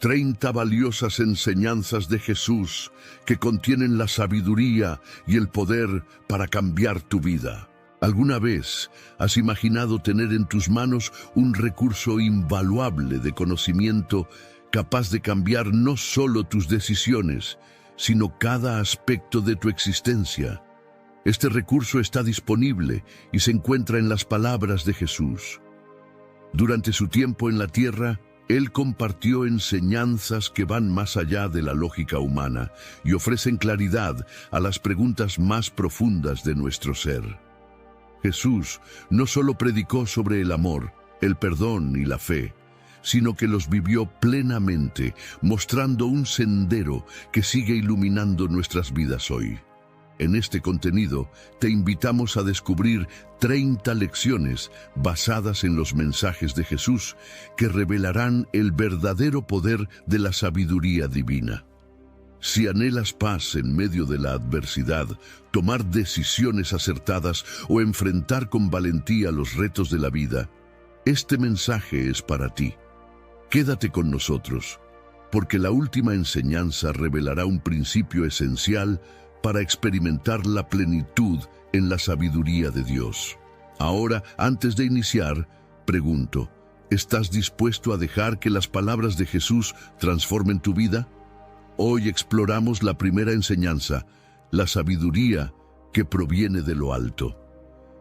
30 valiosas enseñanzas de Jesús que contienen la sabiduría y el poder para cambiar tu vida. ¿Alguna vez has imaginado tener en tus manos un recurso invaluable de conocimiento capaz de cambiar no solo tus decisiones, sino cada aspecto de tu existencia? Este recurso está disponible y se encuentra en las palabras de Jesús. Durante su tiempo en la tierra, Él compartió enseñanzas que van más allá de la lógica humana y ofrecen claridad a las preguntas más profundas de nuestro ser. Jesús no solo predicó sobre el amor, el perdón y la fe, sino que los vivió plenamente, mostrando un sendero que sigue iluminando nuestras vidas hoy. En este contenido, te invitamos a descubrir 30 lecciones basadas en los mensajes de Jesús que revelarán el verdadero poder de la sabiduría divina. Si anhelas paz en medio de la adversidad, tomar decisiones acertadas o enfrentar con valentía los retos de la vida, este mensaje es para ti. Quédate con nosotros, porque la última enseñanza revelará un principio esencial para experimentar la plenitud en la sabiduría de Dios. Ahora, antes de iniciar, pregunto, ¿estás dispuesto a dejar que las palabras de Jesús transformen tu vida? Hoy exploramos la primera enseñanza, la sabiduría que proviene de lo alto.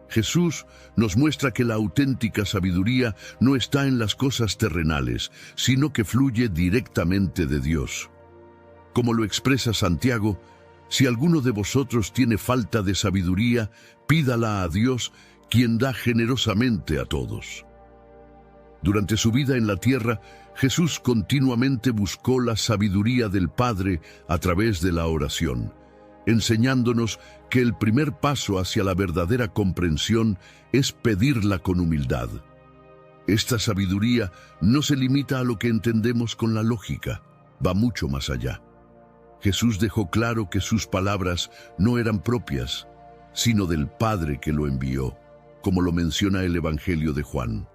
Jesús nos muestra que la auténtica sabiduría no está en las cosas terrenales, sino que fluye directamente de Dios. Como lo expresa Santiago, si alguno de vosotros tiene falta de sabiduría, pídala a Dios, quien da generosamente a todos. Durante su vida en la tierra, Jesús continuamente buscó la sabiduría del Padre a través de la oración, enseñándonos que el primer paso hacia la verdadera comprensión es pedirla con humildad. Esta sabiduría no se limita a lo que entendemos con la lógica, va mucho más allá. Jesús dejó claro que sus palabras no eran propias, sino del Padre que lo envió, como lo menciona el Evangelio de Juan.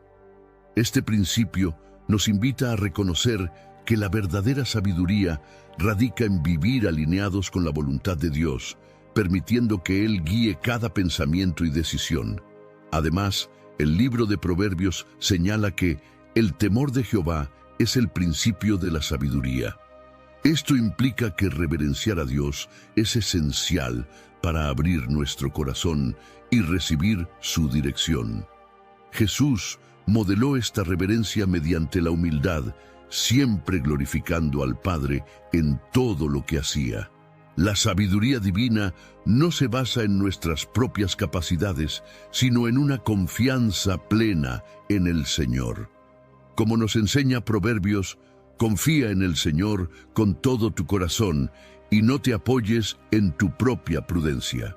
Este principio nos invita a reconocer que la verdadera sabiduría radica en vivir alineados con la voluntad de Dios, permitiendo que Él guíe cada pensamiento y decisión. Además, el libro de Proverbios señala que el temor de Jehová es el principio de la sabiduría. Esto implica que reverenciar a Dios es esencial para abrir nuestro corazón y recibir su dirección. Jesús modeló esta reverencia mediante la humildad, siempre glorificando al Padre en todo lo que hacía. La sabiduría divina no se basa en nuestras propias capacidades, sino en una confianza plena en el Señor. Como nos enseña Proverbios, confía en el Señor con todo tu corazón y no te apoyes en tu propia prudencia.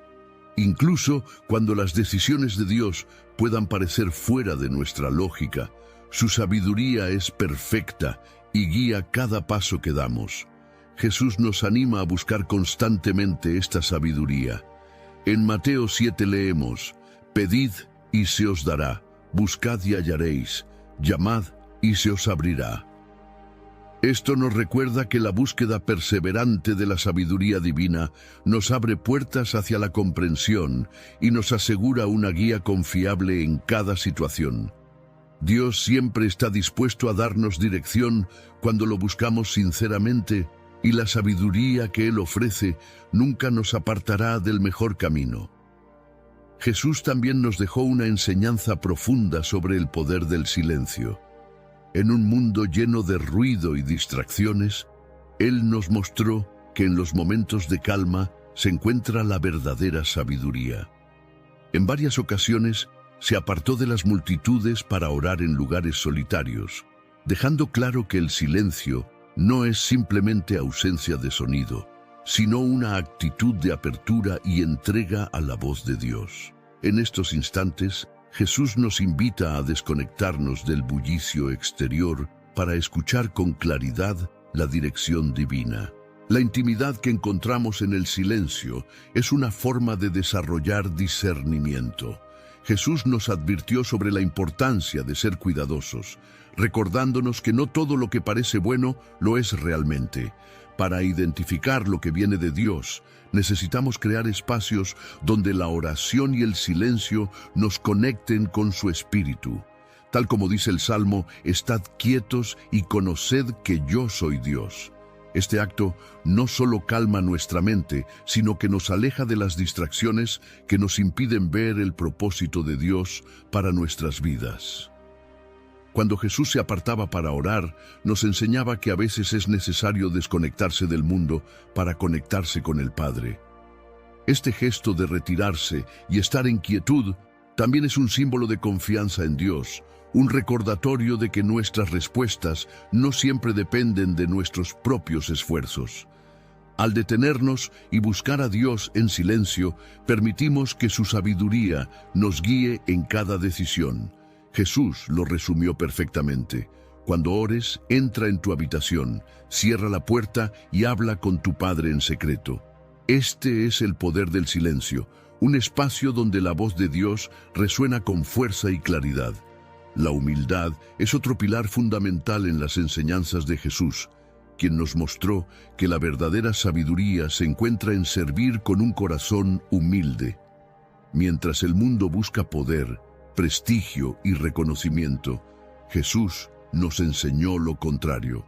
Incluso cuando las decisiones de Dios puedan parecer fuera de nuestra lógica, su sabiduría es perfecta y guía cada paso que damos. Jesús nos anima a buscar constantemente esta sabiduría. En Mateo 7 leemos, «Pedid y se os dará, buscad y hallaréis, llamad y se os abrirá». Esto nos recuerda que la búsqueda perseverante de la sabiduría divina nos abre puertas hacia la comprensión y nos asegura una guía confiable en cada situación. Dios siempre está dispuesto a darnos dirección cuando lo buscamos sinceramente, y la sabiduría que Él ofrece nunca nos apartará del mejor camino. Jesús también nos dejó una enseñanza profunda sobre el poder del silencio. En un mundo lleno de ruido y distracciones, Él nos mostró que en los momentos de calma se encuentra la verdadera sabiduría. En varias ocasiones se apartó de las multitudes para orar en lugares solitarios, dejando claro que el silencio no es simplemente ausencia de sonido, sino una actitud de apertura y entrega a la voz de Dios. En estos instantes, Jesús nos invita a desconectarnos del bullicio exterior para escuchar con claridad la dirección divina. La intimidad que encontramos en el silencio es una forma de desarrollar discernimiento. Jesús nos advirtió sobre la importancia de ser cuidadosos, recordándonos que no todo lo que parece bueno lo es realmente. Para identificar lo que viene de Dios, necesitamos crear espacios donde la oración y el silencio nos conecten con su espíritu. Tal como dice el Salmo, estad quietos y conoced que yo soy Dios. Este acto no solo calma nuestra mente, sino que nos aleja de las distracciones que nos impiden ver el propósito de Dios para nuestras vidas. Cuando Jesús se apartaba para orar, nos enseñaba que a veces es necesario desconectarse del mundo para conectarse con el Padre. Este gesto de retirarse y estar en quietud también es un símbolo de confianza en Dios, un recordatorio de que nuestras respuestas no siempre dependen de nuestros propios esfuerzos. Al detenernos y buscar a Dios en silencio, permitimos que su sabiduría nos guíe en cada decisión. Jesús lo resumió perfectamente. Cuando ores, entra en tu habitación, cierra la puerta y habla con tu Padre en secreto. Este es el poder del silencio, un espacio donde la voz de Dios resuena con fuerza y claridad. La humildad es otro pilar fundamental en las enseñanzas de Jesús, quien nos mostró que la verdadera sabiduría se encuentra en servir con un corazón humilde. Mientras el mundo busca poder, prestigio y reconocimiento, Jesús nos enseñó lo contrario.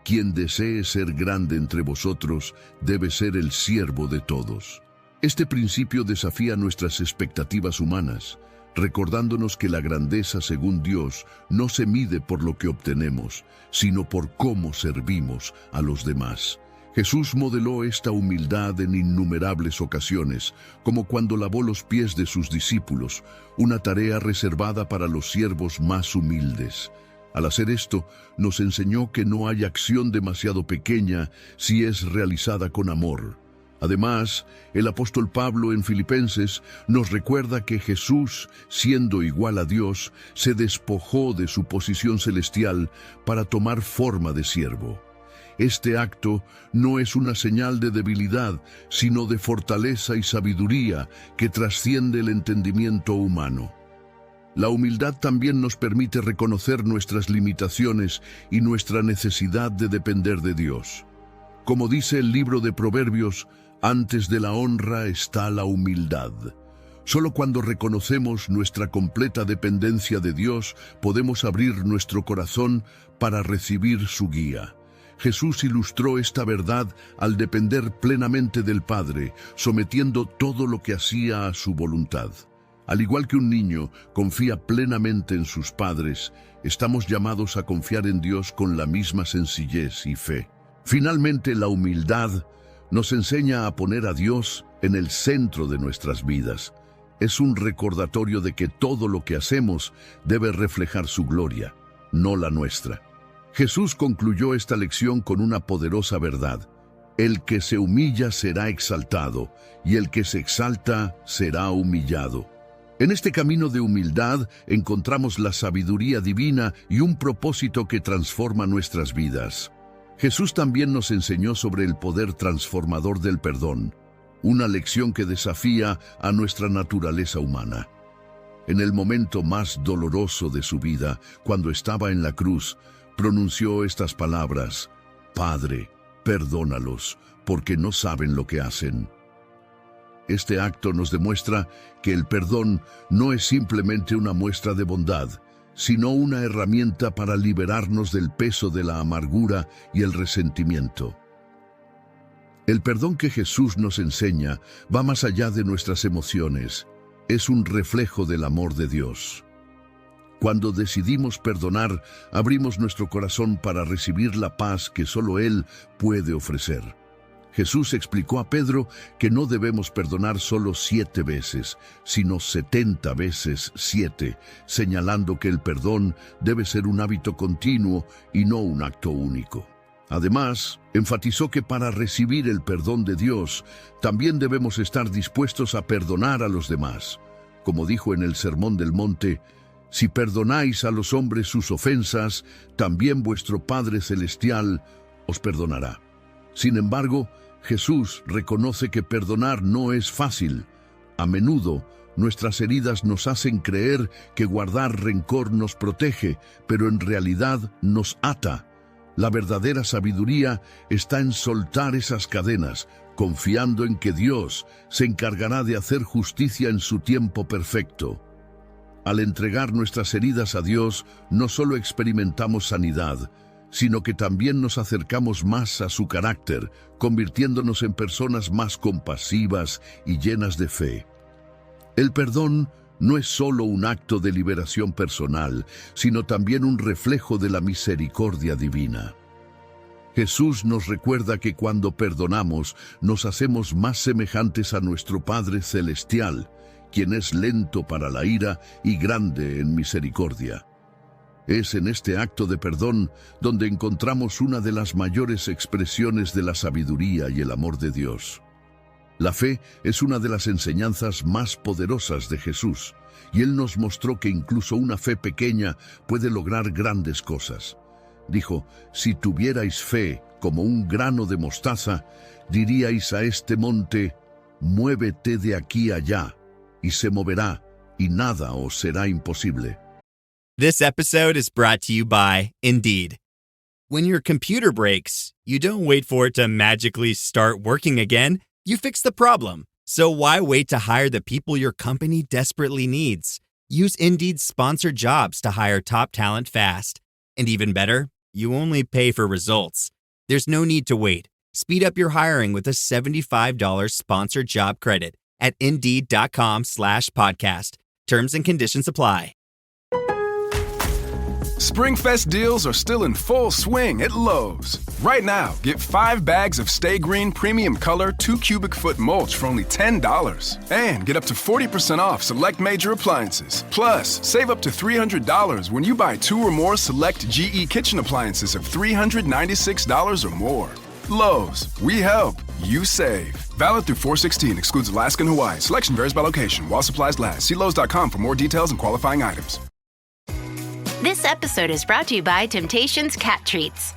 Quien desee ser grande entre vosotros debe ser el siervo de todos. Este principio desafía nuestras expectativas humanas, recordándonos que la grandeza según Dios no se mide por lo que obtenemos, sino por cómo servimos a los demás. Jesús modeló esta humildad en innumerables ocasiones, como cuando lavó los pies de sus discípulos, una tarea reservada para los siervos más humildes. Al hacer esto, nos enseñó que no hay acción demasiado pequeña si es realizada con amor. Además, el apóstol Pablo en Filipenses nos recuerda que Jesús, siendo igual a Dios, se despojó de su posición celestial para tomar forma de siervo. Este acto no es una señal de debilidad, sino de fortaleza y sabiduría que trasciende el entendimiento humano. La humildad también nos permite reconocer nuestras limitaciones y nuestra necesidad de depender de Dios. Como dice el libro de Proverbios, antes de la honra está la humildad. Solo cuando reconocemos nuestra completa dependencia de Dios, podemos abrir nuestro corazón para recibir su guía. Jesús ilustró esta verdad al depender plenamente del Padre, sometiendo todo lo que hacía a su voluntad. Al igual que un niño confía plenamente en sus padres, estamos llamados a confiar en Dios con la misma sencillez y fe. Finalmente, la humildad nos enseña a poner a Dios en el centro de nuestras vidas. Es un recordatorio de que todo lo que hacemos debe reflejar su gloria, no la nuestra. Jesús concluyó esta lección con una poderosa verdad. El que se humilla será exaltado, y el que se exalta será humillado. En este camino de humildad encontramos la sabiduría divina y un propósito que transforma nuestras vidas. Jesús también nos enseñó sobre el poder transformador del perdón, una lección que desafía a nuestra naturaleza humana. En el momento más doloroso de su vida, cuando estaba en la cruz, pronunció estas palabras: Padre, perdónalos, porque no saben lo que hacen. Este acto nos demuestra que el perdón no es simplemente una muestra de bondad, sino una herramienta para liberarnos del peso de la amargura y el resentimiento. El perdón que Jesús nos enseña va más allá de nuestras emociones. Es un reflejo del amor de Dios. Cuando decidimos perdonar, abrimos nuestro corazón para recibir la paz que solo Él puede ofrecer. Jesús explicó a Pedro que no debemos perdonar solo 7 veces, sino 70 veces 7, señalando que el perdón debe ser un hábito continuo y no un acto único. Además, enfatizó que para recibir el perdón de Dios, también debemos estar dispuestos a perdonar a los demás. Como dijo en el Sermón del Monte, si perdonáis a los hombres sus ofensas, también vuestro Padre Celestial os perdonará. Sin embargo, Jesús reconoce que perdonar no es fácil. A menudo Nuestras heridas nos hacen creer que guardar rencor nos protege, pero en realidad nos ata. La verdadera sabiduría está en soltar esas cadenas, confiando en que Dios se encargará de hacer justicia en su tiempo perfecto. Al entregar nuestras heridas a Dios, no solo experimentamos sanidad, sino que también nos acercamos más a su carácter, convirtiéndonos en personas más compasivas y llenas de fe. El perdón no es solo un acto de liberación personal, sino también un reflejo de la misericordia divina. Jesús nos recuerda que cuando perdonamos, nos hacemos más semejantes a nuestro Padre Celestial, quien es lento para la ira y grande en misericordia. Es en este acto de perdón donde encontramos una de las mayores expresiones de la sabiduría y el amor de Dios. La fe es una de las enseñanzas más poderosas de Jesús, y Él nos mostró que incluso una fe pequeña puede lograr grandes cosas. Dijo, si tuvierais fe como un grano de mostaza, diríais a este monte, muévete de aquí allá, y se moverá, y nada os será imposible. This episode is brought to you by Indeed. When your computer breaks, you don't wait for it to magically start working again. You fix the problem. So why wait to hire the people your company desperately needs? Use Indeed's sponsored jobs to hire top talent fast. And even better, you only pay for results. There's no need to wait. Speed up your hiring with a $75 sponsored job credit at Indeed.com/podcast. Terms and conditions apply. SpringFest deals are still in full swing at Lowe's. Right now, get 5 bags of Stay Green Premium Color 2 cubic foot mulch for only $10. And get up to 40% off select major appliances. Plus, save up to $300 when you buy 2 or more select GE kitchen appliances of $396 or more. Lowe's, we help, you save. Valid through 4/16, excludes Alaska and Hawaii. Selection varies by location. While supplies last. See Lowe's.com for more details and qualifying items. This episode is brought to you by Temptations Cat Treats.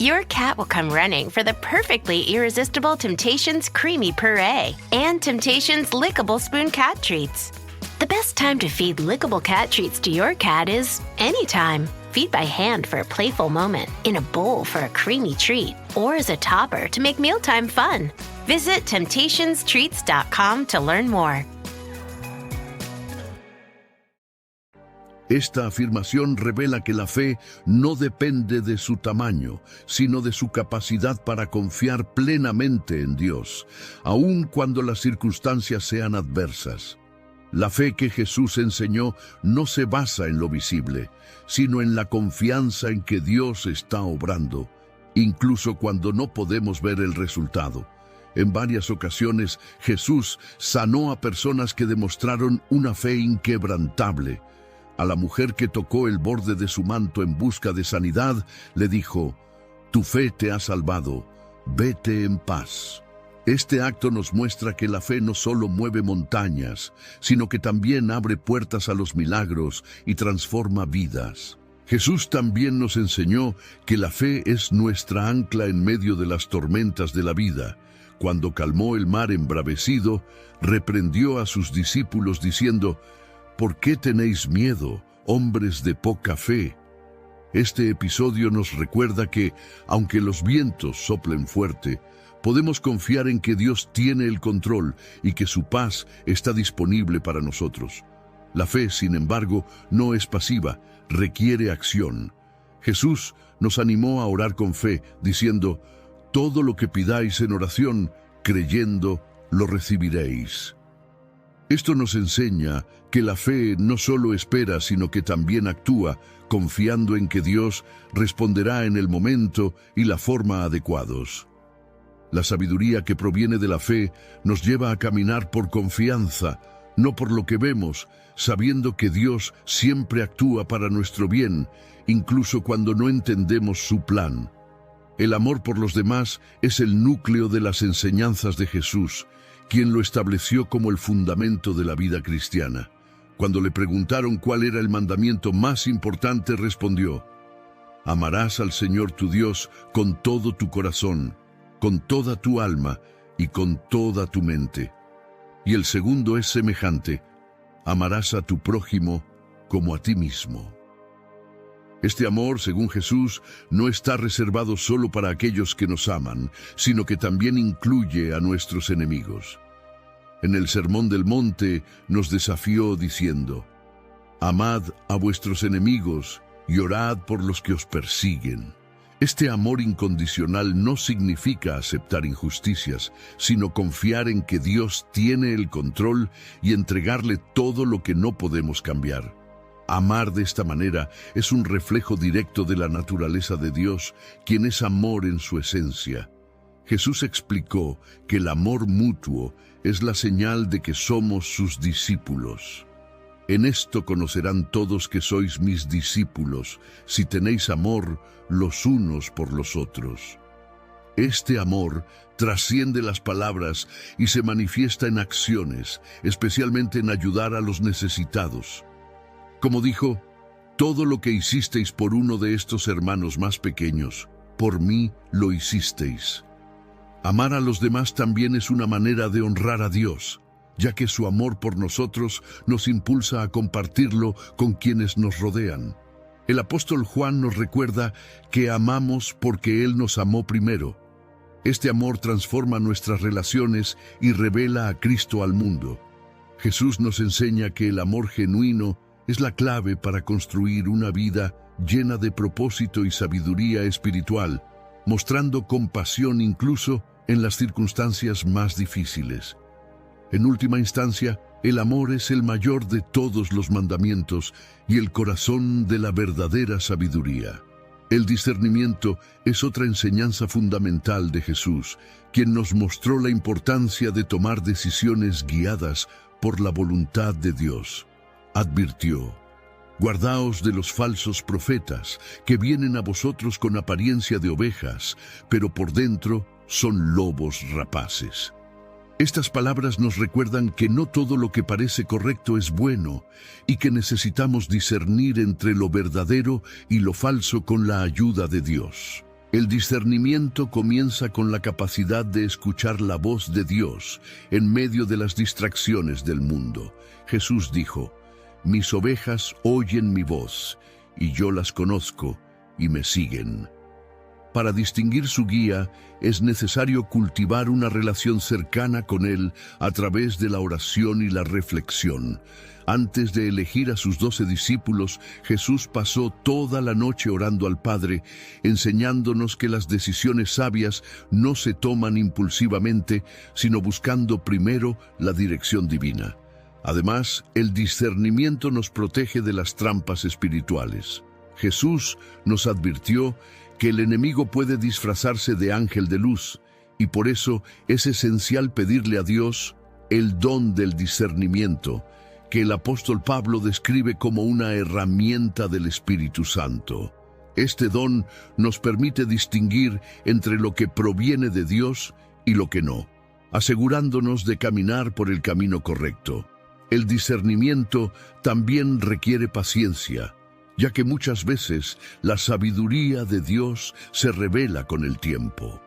Your cat will come running for the perfectly irresistible Temptations Creamy Puree and Temptations Lickable Spoon Cat Treats. The best time to feed lickable cat treats to your cat is anytime. Feed by hand for a playful moment, in a bowl for a creamy treat, or as a topper to make mealtime fun. Visit TemptationsTreats.com to learn more. Esta afirmación revela que la fe no depende de su tamaño, sino de su capacidad para confiar plenamente en Dios, aun cuando las circunstancias sean adversas. La fe que Jesús enseñó no se basa en lo visible, sino en la confianza en que Dios está obrando, incluso cuando no podemos ver el resultado. En varias ocasiones, Jesús sanó a personas que demostraron una fe inquebrantable. A la mujer que tocó el borde de su manto en busca de sanidad, le dijo, «Tu fe te ha salvado, vete en paz». Este acto nos muestra que la fe no solo mueve montañas, sino que también abre puertas a los milagros y transforma vidas. Jesús también nos enseñó que la fe es nuestra ancla en medio de las tormentas de la vida. Cuando calmó el mar embravecido, reprendió a sus discípulos diciendo, ¿por qué tenéis miedo, hombres de poca fe? Este episodio nos recuerda que, aunque los vientos soplen fuerte, podemos confiar en que Dios tiene el control y que su paz está disponible para nosotros. La fe, sin embargo, no es pasiva, requiere acción. Jesús nos animó a orar con fe, diciendo, «Todo lo que pidáis en oración, creyendo, lo recibiréis». Esto nos enseña que la fe no solo espera, sino que también actúa, confiando en que Dios responderá en el momento y la forma adecuados. La sabiduría que proviene de la fe nos lleva a caminar por confianza, no por lo que vemos, sabiendo que Dios siempre actúa para nuestro bien, incluso cuando no entendemos su plan. El amor por los demás es el núcleo de las enseñanzas de Jesús, quien lo estableció como el fundamento de la vida cristiana. Cuando le preguntaron cuál era el mandamiento más importante, respondió, «Amarás al Señor tu Dios con todo tu corazón, con toda tu alma y con toda tu mente». Y el segundo es semejante, amarás a tu prójimo como a ti mismo. Este amor, según Jesús, no está reservado solo para aquellos que nos aman, sino que también incluye a nuestros enemigos. En el Sermón del Monte nos desafió diciendo: amad a vuestros enemigos y orad por los que os persiguen. Este amor incondicional no significa aceptar injusticias, sino confiar en que Dios tiene el control y entregarle todo lo que no podemos cambiar. Amar de esta manera es un reflejo directo de la naturaleza de Dios, quien es amor en su esencia. Jesús explicó que el amor mutuo es la señal de que somos sus discípulos. En esto conocerán todos que sois mis discípulos, si tenéis amor los unos por los otros. Este amor trasciende las palabras y se manifiesta en acciones, especialmente en ayudar a los necesitados. Como dijo: todo lo que hicisteis por uno de estos hermanos más pequeños, por mí lo hicisteis. Amar a los demás también es una manera de honrar a Dios, ya que su amor por nosotros nos impulsa a compartirlo con quienes nos rodean. El apóstol Juan nos recuerda que amamos porque Él nos amó primero. Este amor transforma nuestras relaciones y revela a Cristo al mundo. Jesús nos enseña que el amor genuino es la clave para construir una vida llena de propósito y sabiduría espiritual, mostrando compasión incluso en las circunstancias más difíciles. En última instancia, el amor es el mayor de todos los mandamientos y el corazón de la verdadera sabiduría. El discernimiento es otra enseñanza fundamental de Jesús, quien nos mostró la importancia de tomar decisiones guiadas por la voluntad de Dios. Advirtió: guardaos de los falsos profetas, que vienen a vosotros con apariencia de ovejas, pero por dentro son lobos rapaces. Estas palabras nos recuerdan que no todo lo que parece correcto es bueno y que necesitamos discernir entre lo verdadero y lo falso con la ayuda de Dios. El discernimiento comienza con la capacidad de escuchar la voz de Dios en medio de las distracciones del mundo. Jesús dijo: mis ovejas oyen mi voz, y yo las conozco y me siguen. Para distinguir su guía, es necesario cultivar una relación cercana con Él a través de la oración y la reflexión. Antes de elegir a sus 12 discípulos, Jesús pasó toda la noche orando al Padre, enseñándonos que las decisiones sabias no se toman impulsivamente, sino buscando primero la dirección divina. Además, el discernimiento nos protege de las trampas espirituales. Jesús nos advirtió que el enemigo puede disfrazarse de ángel de luz, y por eso es esencial pedirle a Dios el don del discernimiento, que el apóstol Pablo describe como una herramienta del Espíritu Santo. Este don nos permite distinguir entre lo que proviene de Dios y lo que no, asegurándonos de caminar por el camino correcto. El discernimiento también requiere paciencia, ya que muchas veces la sabiduría de Dios se revela con el tiempo.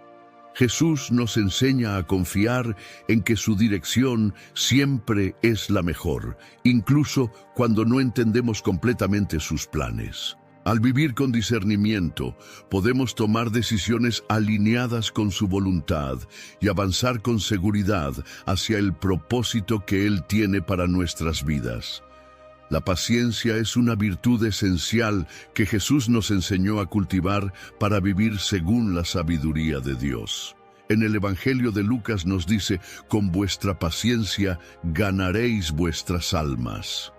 Jesús nos enseña a confiar en que su dirección siempre es la mejor, incluso cuando no entendemos completamente sus planes. Al vivir con discernimiento, podemos tomar decisiones alineadas con su voluntad y avanzar con seguridad hacia el propósito que Él tiene para nuestras vidas. La paciencia es una virtud esencial que Jesús nos enseñó a cultivar para vivir según la sabiduría de Dios. En el Evangelio de Lucas nos dice: con vuestra paciencia ganaréis vuestras almas.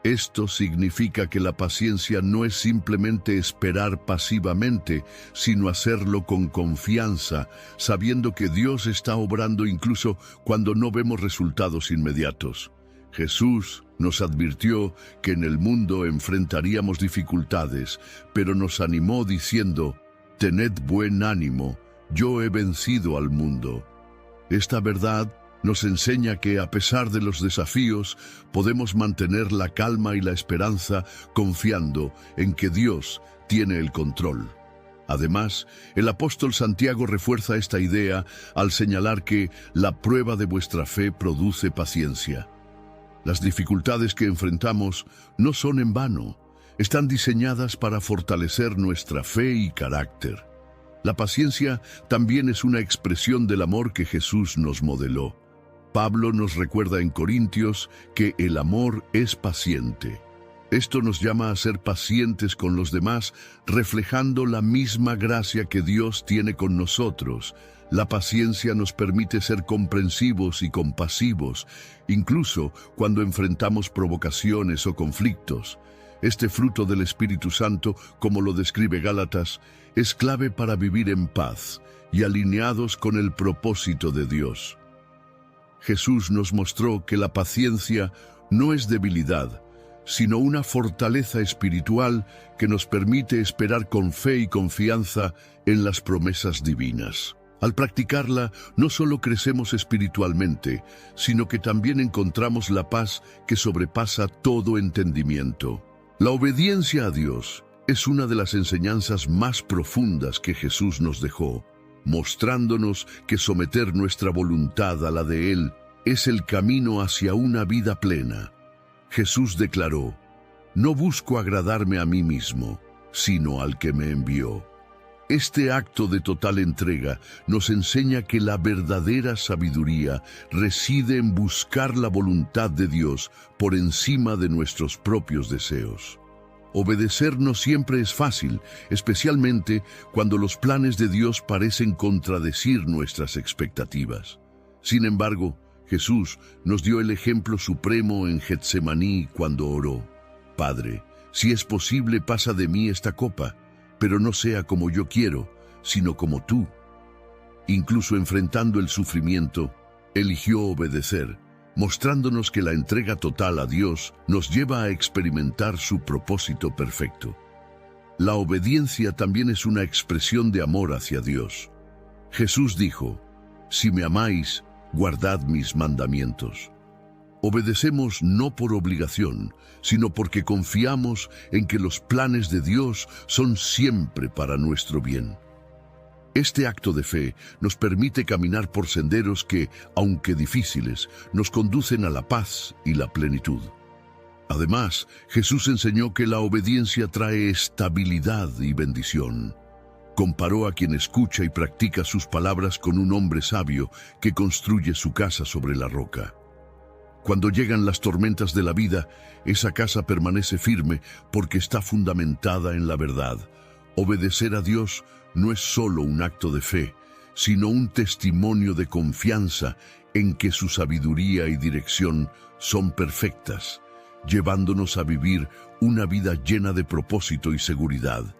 Esto significa que la paciencia no es simplemente esperar pasivamente, sino hacerlo con confianza, sabiendo que Dios está obrando incluso cuando no vemos resultados inmediatos. Jesús nos advirtió que en el mundo enfrentaríamos dificultades, pero nos animó diciendo: tened buen ánimo, yo he vencido al mundo. Esta verdad nos enseña que a pesar de los desafíos, podemos mantener la calma y la esperanza confiando en que Dios tiene el control. Además, el apóstol Santiago refuerza esta idea al señalar que la prueba de vuestra fe produce paciencia. Las dificultades que enfrentamos no son en vano. Están diseñadas para fortalecer nuestra fe y carácter. La paciencia también es una expresión del amor que Jesús nos modeló. Pablo nos recuerda en Corintios que el amor es paciente. Esto nos llama a ser pacientes con los demás, reflejando la misma gracia que Dios tiene con nosotros. La paciencia nos permite ser comprensivos y compasivos, incluso cuando enfrentamos provocaciones o conflictos. Este fruto del Espíritu Santo, como lo describe Gálatas, es clave para vivir en paz y alineados con el propósito de Dios. Jesús nos mostró que la paciencia no es debilidad, sino una fortaleza espiritual que nos permite esperar con fe y confianza en las promesas divinas. Al practicarla, no solo crecemos espiritualmente, sino que también encontramos la paz que sobrepasa todo entendimiento. La obediencia a Dios es una de las enseñanzas más profundas que Jesús nos dejó, mostrándonos que someter nuestra voluntad a la de Él es el camino hacia una vida plena. Jesús declaró: «No busco agradarme a mí mismo, sino al que me envió». Este acto de total entrega nos enseña que la verdadera sabiduría reside en buscar la voluntad de Dios por encima de nuestros propios deseos. Obedecer no siempre es fácil, especialmente cuando los planes de Dios parecen contradecir nuestras expectativas. Sin embargo, Jesús nos dio el ejemplo supremo en Getsemaní cuando oró: «Padre, si es posible, pasa de mí esta copa, pero no sea como yo quiero, sino como tú». Incluso enfrentando el sufrimiento, eligió obedecer, mostrándonos que la entrega total a Dios nos lleva a experimentar su propósito perfecto. La obediencia también es una expresión de amor hacia Dios. Jesús dijo: «Si me amáis, guardad mis mandamientos». Obedecemos no por obligación, sino porque confiamos en que los planes de Dios son siempre para nuestro bien. Este acto de fe nos permite caminar por senderos que, aunque difíciles, nos conducen a la paz y la plenitud. Además, Jesús enseñó que la obediencia trae estabilidad y bendición. Comparó a quien escucha y practica sus palabras con un hombre sabio que construye su casa sobre la roca. Cuando llegan las tormentas de la vida, esa casa permanece firme porque está fundamentada en la verdad. Obedecer a Dios no es solo un acto de fe, sino un testimonio de confianza en que su sabiduría y dirección son perfectas, llevándonos a vivir una vida llena de propósito y seguridad.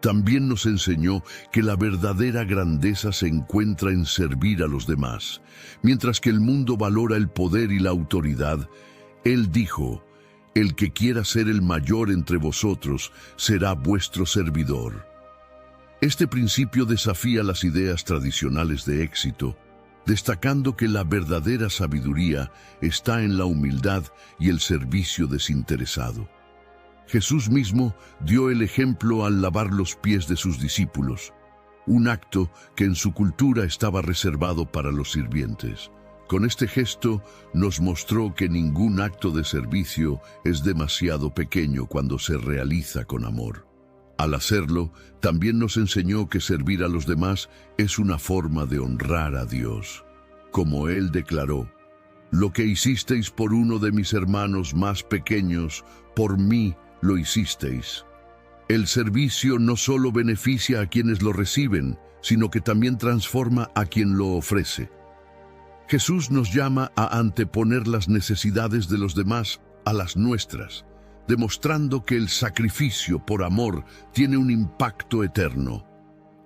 También nos enseñó que la verdadera grandeza se encuentra en servir a los demás. Mientras que el mundo valora el poder y la autoridad, Él dijo: «El que quiera ser el mayor entre vosotros será vuestro servidor». Este principio desafía las ideas tradicionales de éxito, destacando que la verdadera sabiduría está en la humildad y el servicio desinteresado. Jesús mismo dio el ejemplo al lavar los pies de sus discípulos, un acto que en su cultura estaba reservado para los sirvientes. Con este gesto nos mostró que ningún acto de servicio es demasiado pequeño cuando se realiza con amor. Al hacerlo, también nos enseñó que servir a los demás es una forma de honrar a Dios. Como Él declaró: «Lo que hicisteis por uno de mis hermanos más pequeños, por mí lo hicisteis». El servicio no solo beneficia a quienes lo reciben, sino que también transforma a quien lo ofrece. Jesús nos llama a anteponer las necesidades de los demás a las nuestras, demostrando que el sacrificio por amor tiene un impacto eterno.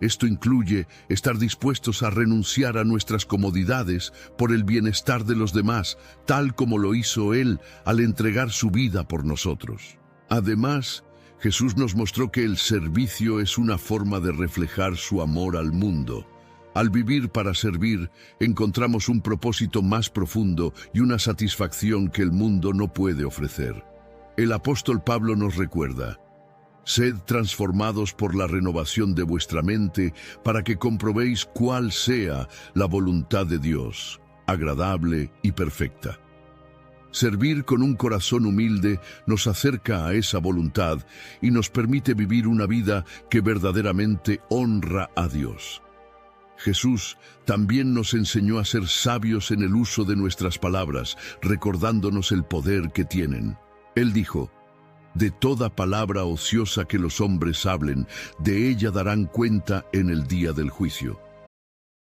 Esto incluye estar dispuestos a renunciar a nuestras comodidades por el bienestar de los demás, tal como lo hizo Él al entregar su vida por nosotros. Además, Jesús nos mostró que el servicio es una forma de reflejar su amor al mundo. Al vivir para servir, encontramos un propósito más profundo y una satisfacción que el mundo no puede ofrecer. El apóstol Pablo nos recuerda: «Sed transformados por la renovación de vuestra mente, para que comprobéis cuál sea la voluntad de Dios, agradable y perfecta». Servir con un corazón humilde nos acerca a esa voluntad y nos permite vivir una vida que verdaderamente honra a Dios. Jesús también nos enseñó a ser sabios en el uso de nuestras palabras, recordándonos el poder que tienen. Él dijo: «De toda palabra ociosa que los hombres hablen, de ella darán cuenta en el día del juicio».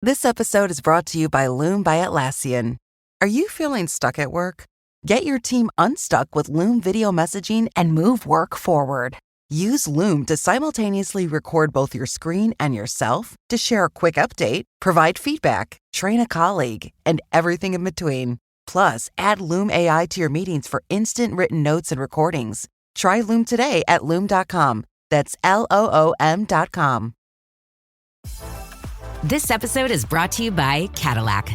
This episode is brought to you by Loom by Atlassian. Are you feeling stuck at work? Get your team unstuck with Loom video messaging and move work forward. Use Loom to simultaneously record both your screen and yourself to share a quick update, provide feedback, train a colleague, and everything in between. Plus, add Loom AI to your meetings for instant written notes and recordings. Try Loom today at Loom.com. That's LOOM.com. This episode is brought to you by Cadillac.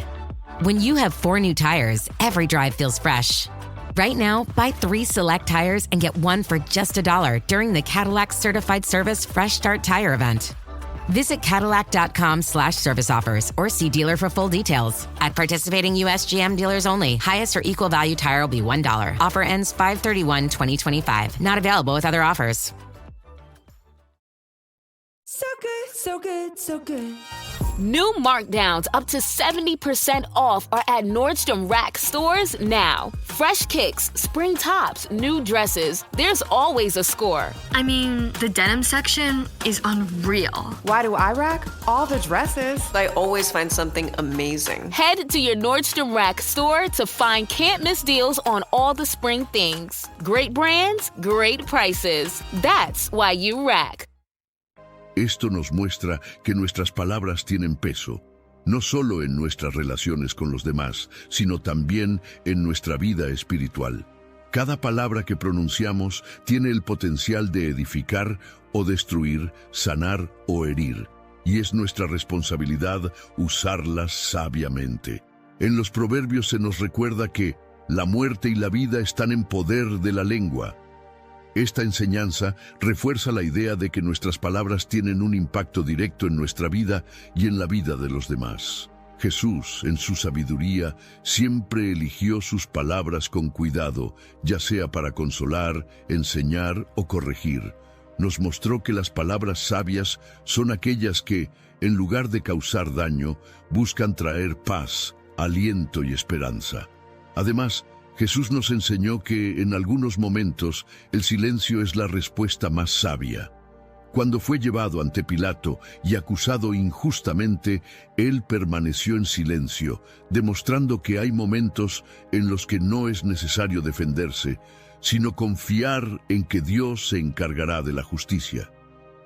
When you have 4 new tires, every drive feels fresh. Right now, buy 3 select tires and get 1 for just $1 during the Cadillac Certified Service Fresh Start Tire event. Visit Cadillac.com/service offers or see dealer for full details. At participating U.S. GM dealers only. Highest or equal value tire will be $1. Offer ends 5/31/2025. Not available with other offers. So good, so good, so good. New markdowns up to 70% off are at Nordstrom Rack stores now. Fresh kicks, spring tops, new dresses. There's always a score. I mean, the denim section is unreal. Why do I rack? All the dresses. I always find something amazing. Head to your Nordstrom Rack store to find can't-miss deals on all the spring things. Great brands, great prices. That's why you rack. Esto nos muestra que nuestras palabras tienen peso, no solo en nuestras relaciones con los demás, sino también en nuestra vida espiritual. Cada palabra que pronunciamos tiene el potencial de edificar o destruir, sanar o herir, y es nuestra responsabilidad usarlas sabiamente. En los Proverbios se nos recuerda que la muerte y la vida están en poder de la lengua. Esta enseñanza refuerza la idea de que nuestras palabras tienen un impacto directo en nuestra vida y en la vida de los demás. Jesús, en su sabiduría, siempre eligió sus palabras con cuidado, ya sea para consolar, enseñar o corregir. Nos mostró que las palabras sabias son aquellas que, en lugar de causar daño, buscan traer paz, aliento y esperanza. Además, Jesús nos enseñó que, en algunos momentos, el silencio es la respuesta más sabia. Cuando fue llevado ante Pilato y acusado injustamente, él permaneció en silencio, demostrando que hay momentos en los que no es necesario defenderse, sino confiar en que Dios se encargará de la justicia.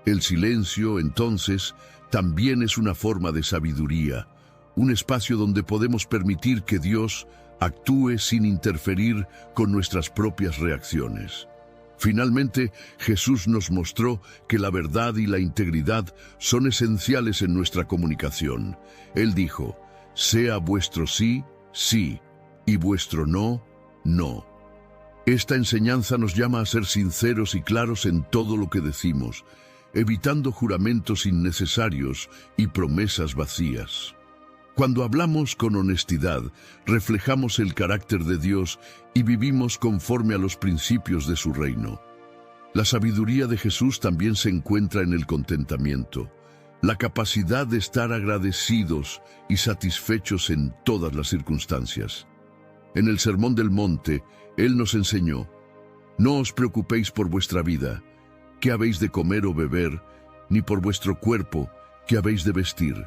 El silencio, entonces, también es una forma de sabiduría, un espacio donde podemos permitir que Dios actúe sin interferir con nuestras propias reacciones. Finalmente, Jesús nos mostró que la verdad y la integridad son esenciales en nuestra comunicación. Él dijo: «Sea vuestro sí, sí, y vuestro no, no». Esta enseñanza nos llama a ser sinceros y claros en todo lo que decimos, evitando juramentos innecesarios y promesas vacías. Cuando hablamos con honestidad, reflejamos el carácter de Dios y vivimos conforme a los principios de su reino. La sabiduría de Jesús también se encuentra en el contentamiento, la capacidad de estar agradecidos y satisfechos en todas las circunstancias. En el Sermón del Monte, Él nos enseñó: «No os preocupéis por vuestra vida, qué habéis de comer o beber, ni por vuestro cuerpo, qué habéis de vestir».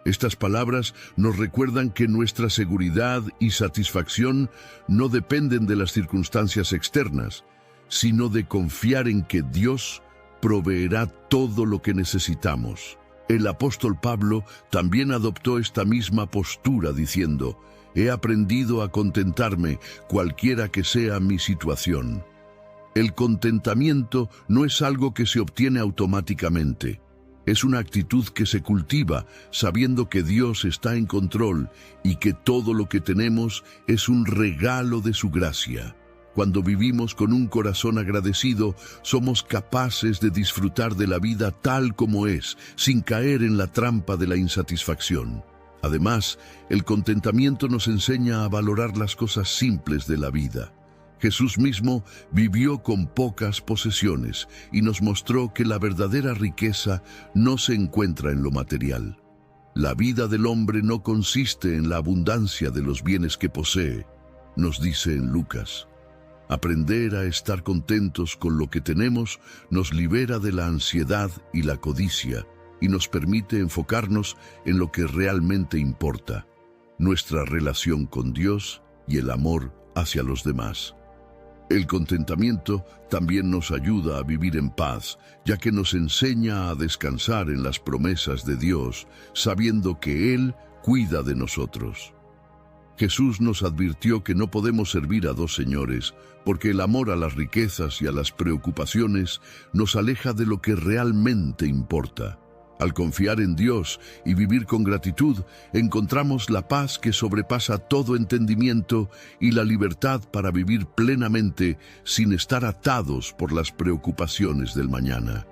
Estas palabras nos recuerdan que nuestra seguridad y satisfacción no dependen de las circunstancias externas, sino de confiar en que Dios proveerá todo lo que necesitamos. El apóstol Pablo también adoptó esta misma postura diciendo: «He aprendido a contentarme cualquiera que sea mi situación». El contentamiento no es algo que se obtiene automáticamente. Es una actitud que se cultiva sabiendo que Dios está en control y que todo lo que tenemos es un regalo de su gracia. Cuando vivimos con un corazón agradecido, somos capaces de disfrutar de la vida tal como es, sin caer en la trampa de la insatisfacción. Además, el contentamiento nos enseña a valorar las cosas simples de la vida. Jesús mismo vivió con pocas posesiones y nos mostró que la verdadera riqueza no se encuentra en lo material. La vida del hombre no consiste en la abundancia de los bienes que posee, nos dice en Lucas. Aprender a estar contentos con lo que tenemos nos libera de la ansiedad y la codicia y nos permite enfocarnos en lo que realmente importa, nuestra relación con Dios y el amor hacia los demás. El contentamiento también nos ayuda a vivir en paz, ya que nos enseña a descansar en las promesas de Dios, sabiendo que Él cuida de nosotros. Jesús nos advirtió que no podemos servir a dos señores, porque el amor a las riquezas y a las preocupaciones nos aleja de lo que realmente importa. Al confiar en Dios y vivir con gratitud, encontramos la paz que sobrepasa todo entendimiento y la libertad para vivir plenamente sin estar atados por las preocupaciones del mañana.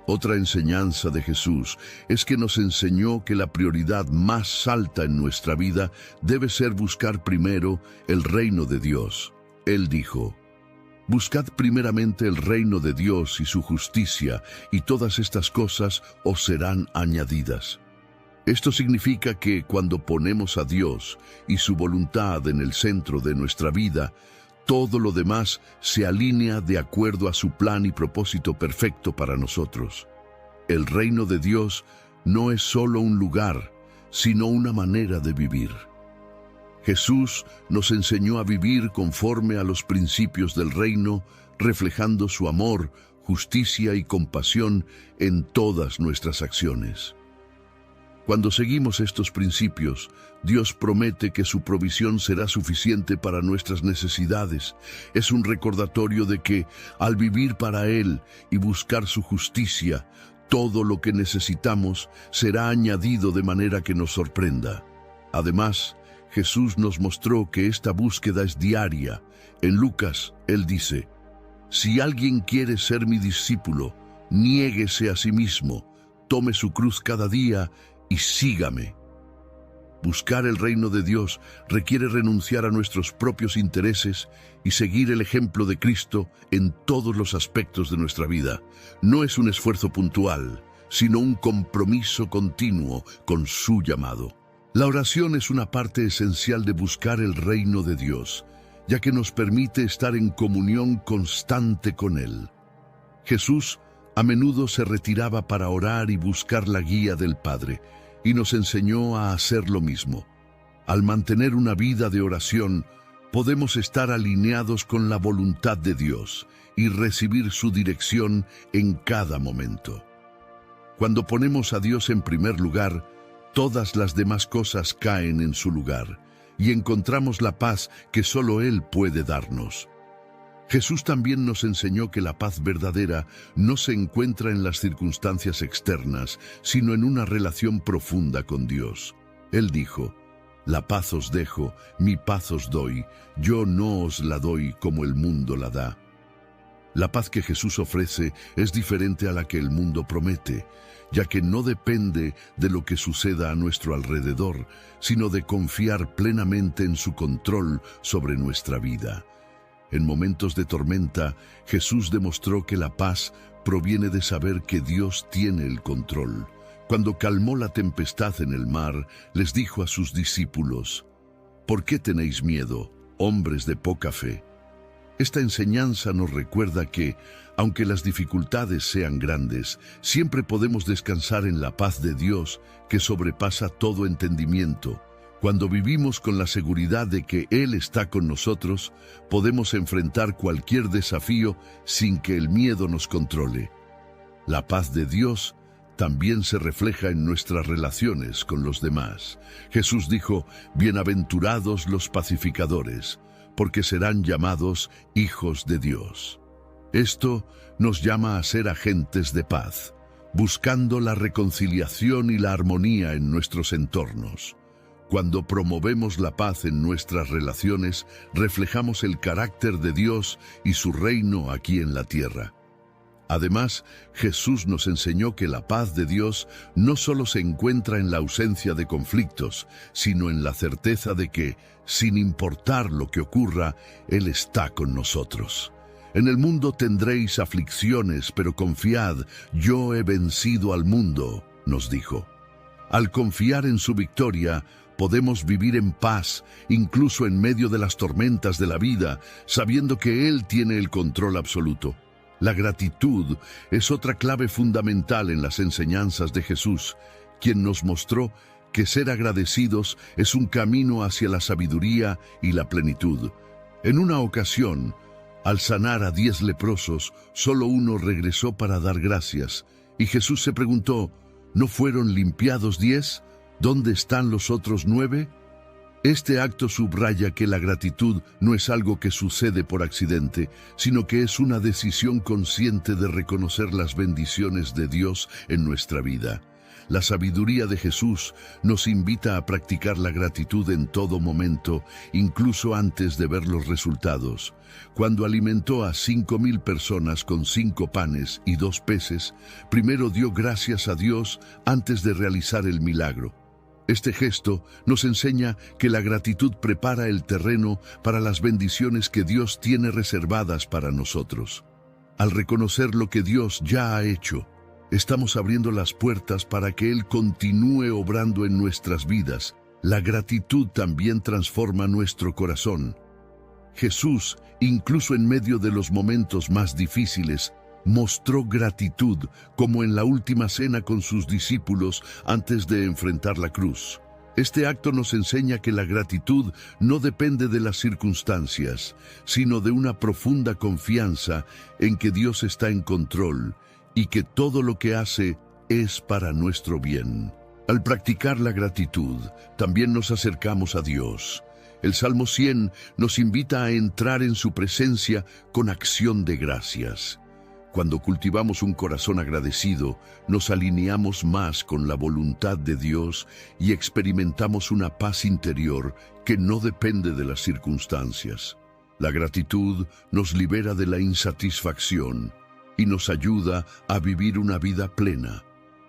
Otra enseñanza de Jesús es que nos enseñó que la prioridad más alta en nuestra vida debe ser buscar primero el reino de Dios. Él dijo: «Buscad primeramente el reino de Dios y su justicia, y todas estas cosas os serán añadidas». Esto significa que cuando ponemos a Dios y su voluntad en el centro de nuestra vida, todo lo demás se alinea de acuerdo a su plan y propósito perfecto para nosotros. El reino de Dios no es solo un lugar, sino una manera de vivir. Jesús nos enseñó a vivir conforme a los principios del reino, reflejando su amor, justicia y compasión en todas nuestras acciones. Cuando seguimos estos principios, Dios promete que su provisión será suficiente para nuestras necesidades. Es un recordatorio de que, al vivir para Él y buscar su justicia, todo lo que necesitamos será añadido de manera que nos sorprenda. Además, Jesús nos mostró que esta búsqueda es diaria. En Lucas, Él dice: «Si alguien quiere ser mi discípulo, niéguese a sí mismo, tome su cruz cada día y sígame». Buscar el reino de Dios requiere renunciar a nuestros propios intereses y seguir el ejemplo de Cristo en todos los aspectos de nuestra vida. No es un esfuerzo puntual, sino un compromiso continuo con su llamado. La oración es una parte esencial de buscar el reino de Dios, ya que nos permite estar en comunión constante con Él. Jesús a menudo se retiraba para orar y buscar la guía del Padre, y nos enseñó a hacer lo mismo. Al mantener una vida de oración, podemos estar alineados con la voluntad de Dios y recibir su dirección en cada momento. Cuando ponemos a Dios en primer lugar, todas las demás cosas caen en su lugar y encontramos la paz que solo Él puede darnos. Jesús también nos enseñó que la paz verdadera no se encuentra en las circunstancias externas, sino en una relación profunda con Dios. Él dijo: «La paz os dejo, mi paz os doy, yo no os la doy como el mundo la da». La paz que Jesús ofrece es diferente a la que el mundo promete, ya que no depende de lo que suceda a nuestro alrededor, sino de confiar plenamente en su control sobre nuestra vida. En momentos de tormenta, Jesús demostró que la paz proviene de saber que Dios tiene el control. Cuando calmó la tempestad en el mar, les dijo a sus discípulos: «¿Por qué tenéis miedo, hombres de poca fe?». Esta enseñanza nos recuerda que, aunque las dificultades sean grandes, siempre podemos descansar en la paz de Dios, que sobrepasa todo entendimiento. Cuando vivimos con la seguridad de que Él está con nosotros, podemos enfrentar cualquier desafío sin que el miedo nos controle. La paz de Dios también se refleja en nuestras relaciones con los demás. Jesús dijo: «Bienaventurados los pacificadores, porque serán llamados hijos de Dios». Esto nos llama a ser agentes de paz, buscando la reconciliación y la armonía en nuestros entornos. Cuando promovemos la paz en nuestras relaciones, reflejamos el carácter de Dios y su reino aquí en la tierra. Además, Jesús nos enseñó que la paz de Dios no solo se encuentra en la ausencia de conflictos, sino en la certeza de que, sin importar lo que ocurra, Él está con nosotros. En el mundo tendréis aflicciones, pero confiad, yo he vencido al mundo, nos dijo. Al confiar en su victoria, podemos vivir en paz, incluso en medio de las tormentas de la vida, sabiendo que Él tiene el control absoluto. La gratitud es otra clave fundamental en las enseñanzas de Jesús, quien nos mostró que ser agradecidos es un camino hacia la sabiduría y la plenitud. En una ocasión, al sanar a 10 leprosos, solo uno regresó para dar gracias, y Jesús se preguntó, ¿no fueron limpiados 10? ¿Dónde están los otros 9? Este acto subraya que la gratitud no es algo que sucede por accidente, sino que es una decisión consciente de reconocer las bendiciones de Dios en nuestra vida. La sabiduría de Jesús nos invita a practicar la gratitud en todo momento, incluso antes de ver los resultados. Cuando alimentó a 5,000 personas con 5 panes y 2 peces, primero dio gracias a Dios antes de realizar el milagro. Este gesto nos enseña que la gratitud prepara el terreno para las bendiciones que Dios tiene reservadas para nosotros. Al reconocer lo que Dios ya ha hecho, estamos abriendo las puertas para que Él continúe obrando en nuestras vidas. La gratitud también transforma nuestro corazón. Jesús, incluso en medio de los momentos más difíciles, mostró gratitud, como en la última cena con sus discípulos antes de enfrentar la cruz. Este acto nos enseña que la gratitud no depende de las circunstancias, sino de una profunda confianza en que Dios está en control y que todo lo que hace es para nuestro bien. Al practicar la gratitud, también nos acercamos a Dios. El Salmo 100 nos invita a entrar en su presencia con acción de gracias. Cuando cultivamos un corazón agradecido, nos alineamos más con la voluntad de Dios y experimentamos una paz interior que no depende de las circunstancias. La gratitud nos libera de la insatisfacción y nos ayuda a vivir una vida plena,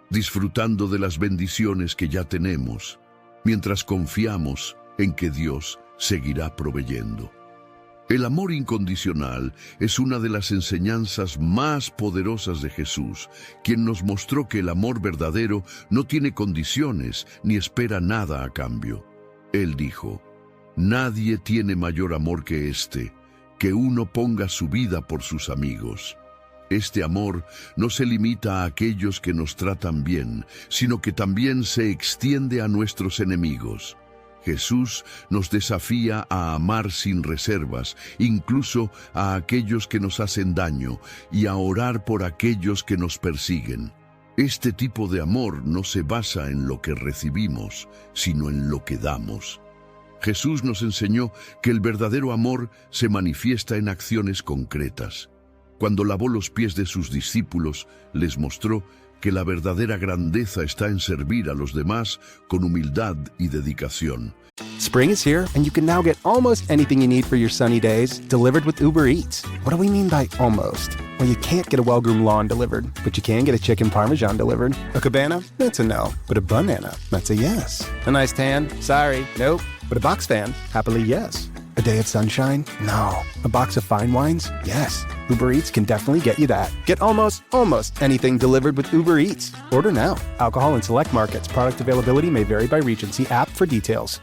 disfrutando de las bendiciones que ya tenemos, mientras confiamos en que Dios seguirá proveyendo. El amor incondicional es una de las enseñanzas más poderosas de Jesús, quien nos mostró que el amor verdadero no tiene condiciones ni espera nada a cambio. Él dijo, «Nadie tiene mayor amor que este, que uno ponga su vida por sus amigos». Este amor no se limita a aquellos que nos tratan bien, sino que también se extiende a nuestros enemigos. Jesús nos desafía a amar sin reservas, incluso a aquellos que nos hacen daño, y a orar por aquellos que nos persiguen. Este tipo de amor no se basa en lo que recibimos, sino en lo que damos. Jesús nos enseñó que el verdadero amor se manifiesta en acciones concretas. Cuando lavó los pies de sus discípulos, les mostró que la verdadera grandeza está en servir a los demás con humildad y dedicación. Spring is here, and you can now get almost anything you need for your sunny days delivered with Uber Eats. What do we mean by almost? Well, you can't get a well-groomed lawn delivered, but you can get a chicken parmesan delivered. A cabana? That's a no. But a banana? That's a yes. A nice tan? Sorry, nope. But a box fan? Happily, yes. A day of sunshine? No. A box of fine wines? Yes. Uber Eats can definitely get you that. Get almost anything delivered with Uber Eats. Order now. Alcohol in select markets. Product availability may vary by region. See app for details.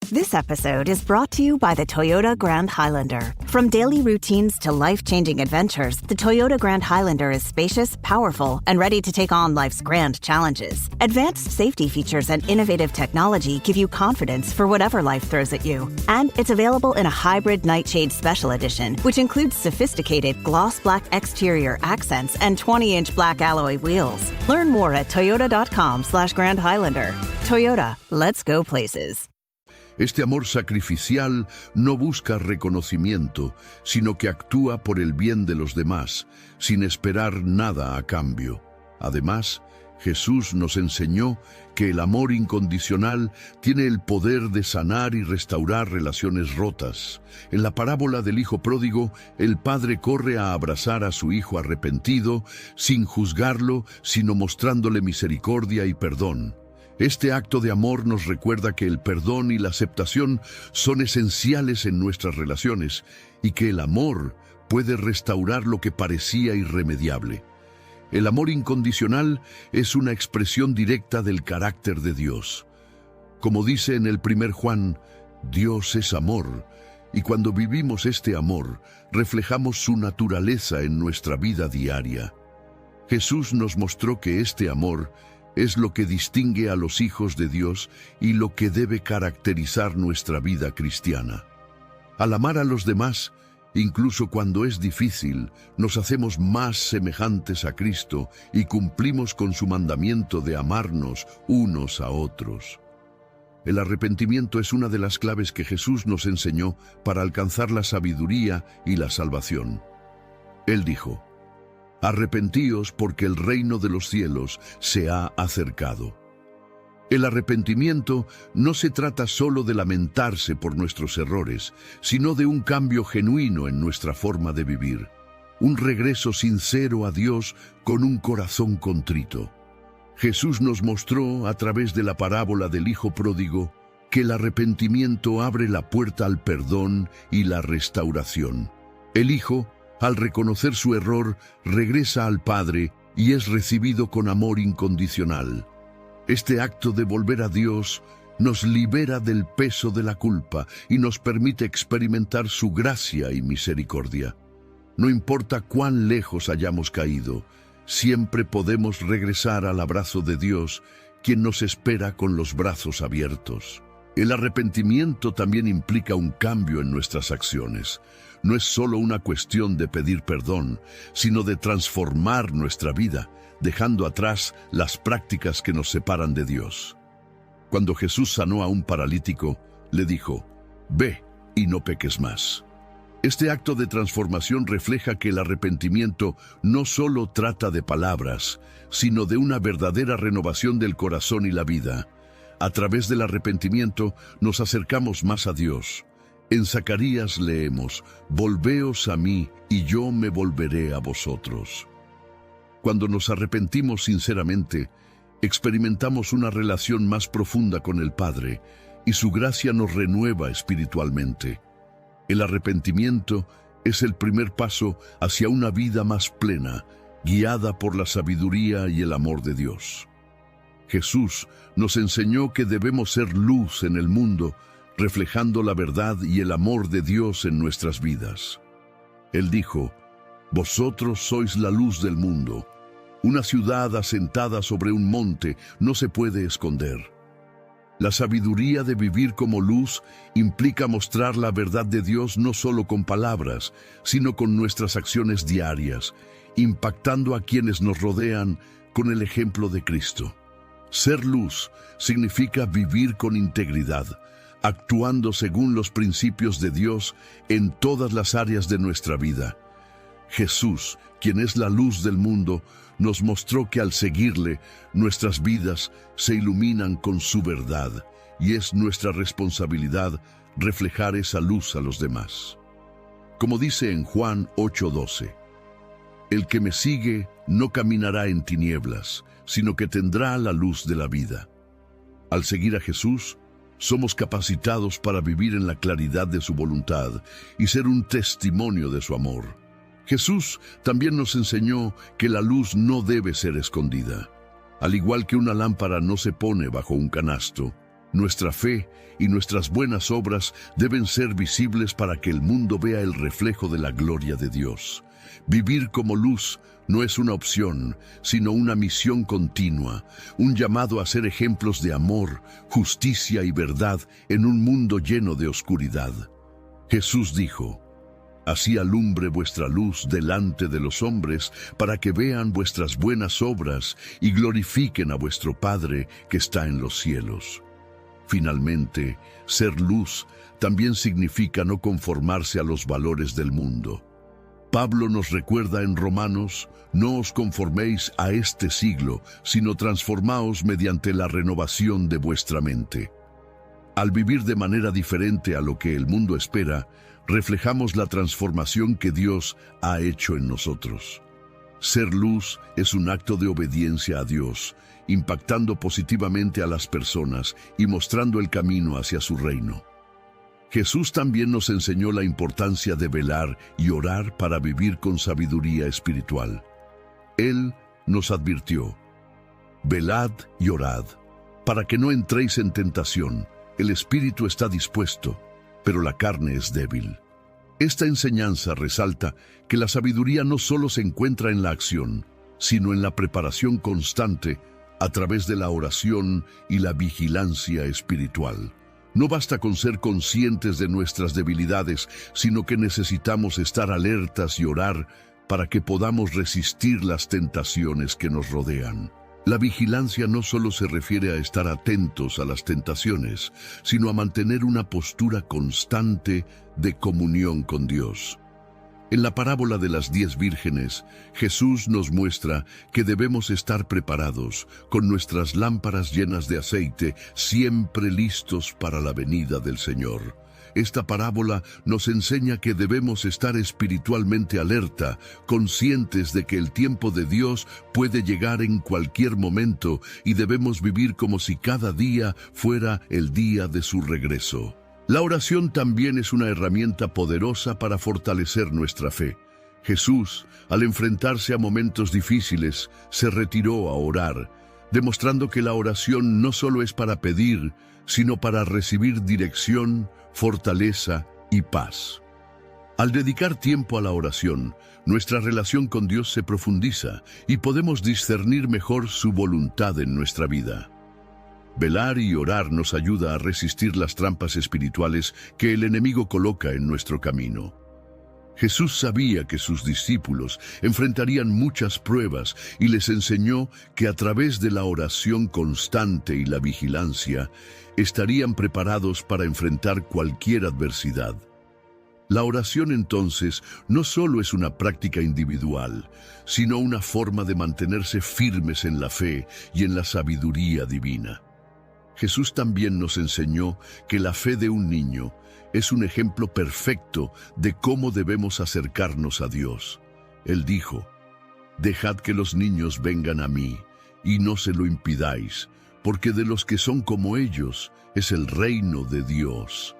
This episode is brought to you by the Toyota Grand Highlander. From daily routines to life-changing adventures, the Toyota Grand Highlander is spacious, powerful, and ready to take on life's grand challenges. Advanced safety features and innovative technology give you confidence for whatever life throws at you. And it's available in a hybrid Nightshade Special Edition, which includes sophisticated gloss black exterior accents and 20-inch black alloy wheels. Learn more at toyota.com/Grand Highlander. Toyota, let's go places. Este amor sacrificial no busca reconocimiento, sino que actúa por el bien de los demás, sin esperar nada a cambio. Además, Jesús nos enseñó que el amor incondicional tiene el poder de sanar y restaurar relaciones rotas. En la parábola del hijo pródigo, el padre corre a abrazar a su hijo arrepentido, sin juzgarlo, sino mostrándole misericordia y perdón. Este acto de amor nos recuerda que el perdón y la aceptación son esenciales en nuestras relaciones y que el amor puede restaurar lo que parecía irremediable. El amor incondicional es una expresión directa del carácter de Dios. Como dice en el 1 Juan, Dios es amor, y cuando vivimos este amor, reflejamos su naturaleza en nuestra vida diaria. Jesús nos mostró que este amor es lo que distingue a los hijos de Dios y lo que debe caracterizar nuestra vida cristiana. Al amar a los demás, incluso cuando es difícil, nos hacemos más semejantes a Cristo y cumplimos con su mandamiento de amarnos unos a otros. El arrepentimiento es una de las claves que Jesús nos enseñó para alcanzar la sabiduría y la salvación. Él dijo, «Arrepentíos porque el reino de los cielos se ha acercado». El arrepentimiento no se trata solo de lamentarse por nuestros errores, sino de un cambio genuino en nuestra forma de vivir, un regreso sincero a Dios con un corazón contrito. Jesús nos mostró a través de la parábola del hijo pródigo que el arrepentimiento abre la puerta al perdón y la restauración. El hijo, al reconocer su error, regresa al Padre y es recibido con amor incondicional. Este acto de volver a Dios nos libera del peso de la culpa y nos permite experimentar su gracia y misericordia. No importa cuán lejos hayamos caído, siempre podemos regresar al abrazo de Dios, quien nos espera con los brazos abiertos. El arrepentimiento también implica un cambio en nuestras acciones. No es solo una cuestión de pedir perdón, sino de transformar nuestra vida, dejando atrás las prácticas que nos separan de Dios. Cuando Jesús sanó a un paralítico, le dijo, «Ve y no peques más». Este acto de transformación refleja que el arrepentimiento no solo trata de palabras, sino de una verdadera renovación del corazón y la vida. A través del arrepentimiento nos acercamos más a Dios. En Zacarías leemos, «Volveos a mí y yo me volveré a vosotros». Cuando nos arrepentimos sinceramente, experimentamos una relación más profunda con el Padre y su gracia nos renueva espiritualmente. El arrepentimiento es el primer paso hacia una vida más plena, guiada por la sabiduría y el amor de Dios. Jesús nos enseñó que debemos ser luz en el mundo, reflejando la verdad y el amor de Dios en nuestras vidas. Él dijo, «Vosotros sois la luz del mundo. Una ciudad asentada sobre un monte no se puede esconder». La sabiduría de vivir como luz implica mostrar la verdad de Dios no solo con palabras, sino con nuestras acciones diarias, impactando a quienes nos rodean con el ejemplo de Cristo. Ser luz significa vivir con integridad, actuando según los principios de Dios en todas las áreas de nuestra vida. Jesús, quien es la luz del mundo, nos mostró que al seguirle, nuestras vidas se iluminan con su verdad, y es nuestra responsabilidad reflejar esa luz a los demás. Como dice en Juan 8:12, «El que me sigue no caminará en tinieblas, sino que tendrá la luz de la vida». Al seguir a Jesús, somos capacitados para vivir en la claridad de su voluntad y ser un testimonio de su amor. Jesús también nos enseñó que la luz no debe ser escondida. Al igual que una lámpara no se pone bajo un canasto, nuestra fe y nuestras buenas obras deben ser visibles para que el mundo vea el reflejo de la gloria de Dios. Vivir como luz no es una opción, sino una misión continua, un llamado a ser ejemplos de amor, justicia y verdad en un mundo lleno de oscuridad. Jesús dijo, «Así alumbre vuestra luz delante de los hombres, para que vean vuestras buenas obras y glorifiquen a vuestro Padre que está en los cielos». Finalmente, ser luz también significa no conformarse a los valores del mundo. Pablo nos recuerda en Romanos: no os conforméis a este siglo, sino transformaos mediante la renovación de vuestra mente. Al vivir de manera diferente a lo que el mundo espera, reflejamos la transformación que Dios ha hecho en nosotros. Ser luz es un acto de obediencia a Dios, impactando positivamente a las personas y mostrando el camino hacia su reino. Jesús también nos enseñó la importancia de velar y orar para vivir con sabiduría espiritual. Él nos advirtió: velad y orad, para que no entréis en tentación. El espíritu está dispuesto, pero la carne es débil. Esta enseñanza resalta que la sabiduría no solo se encuentra en la acción, sino en la preparación constante a través de la oración y la vigilancia espiritual. No basta con ser conscientes de nuestras debilidades, sino que necesitamos estar alertas y orar para que podamos resistir las tentaciones que nos rodean. La vigilancia no solo se refiere a estar atentos a las tentaciones, sino a mantener una postura constante de comunión con Dios. En la parábola de las 10 vírgenes, Jesús nos muestra que debemos estar preparados, con nuestras lámparas llenas de aceite, siempre listos para la venida del Señor. Esta parábola nos enseña que debemos estar espiritualmente alerta, conscientes de que el tiempo de Dios puede llegar en cualquier momento y debemos vivir como si cada día fuera el día de su regreso. La oración también es una herramienta poderosa para fortalecer nuestra fe. Jesús, al enfrentarse a momentos difíciles, se retiró a orar, demostrando que la oración no solo es para pedir, sino para recibir dirección, fortaleza y paz. Al dedicar tiempo a la oración, nuestra relación con Dios se profundiza y podemos discernir mejor su voluntad en nuestra vida. Velar y orar nos ayuda a resistir las trampas espirituales que el enemigo coloca en nuestro camino. Jesús sabía que sus discípulos enfrentarían muchas pruebas y les enseñó que a través de la oración constante y la vigilancia estarían preparados para enfrentar cualquier adversidad. La oración entonces no solo es una práctica individual, sino una forma de mantenerse firmes en la fe y en la sabiduría divina. Jesús también nos enseñó que la fe de un niño es un ejemplo perfecto de cómo debemos acercarnos a Dios. Él dijo: «Dejad que los niños vengan a mí, y no se lo impidáis, porque de los que son como ellos es el reino de Dios».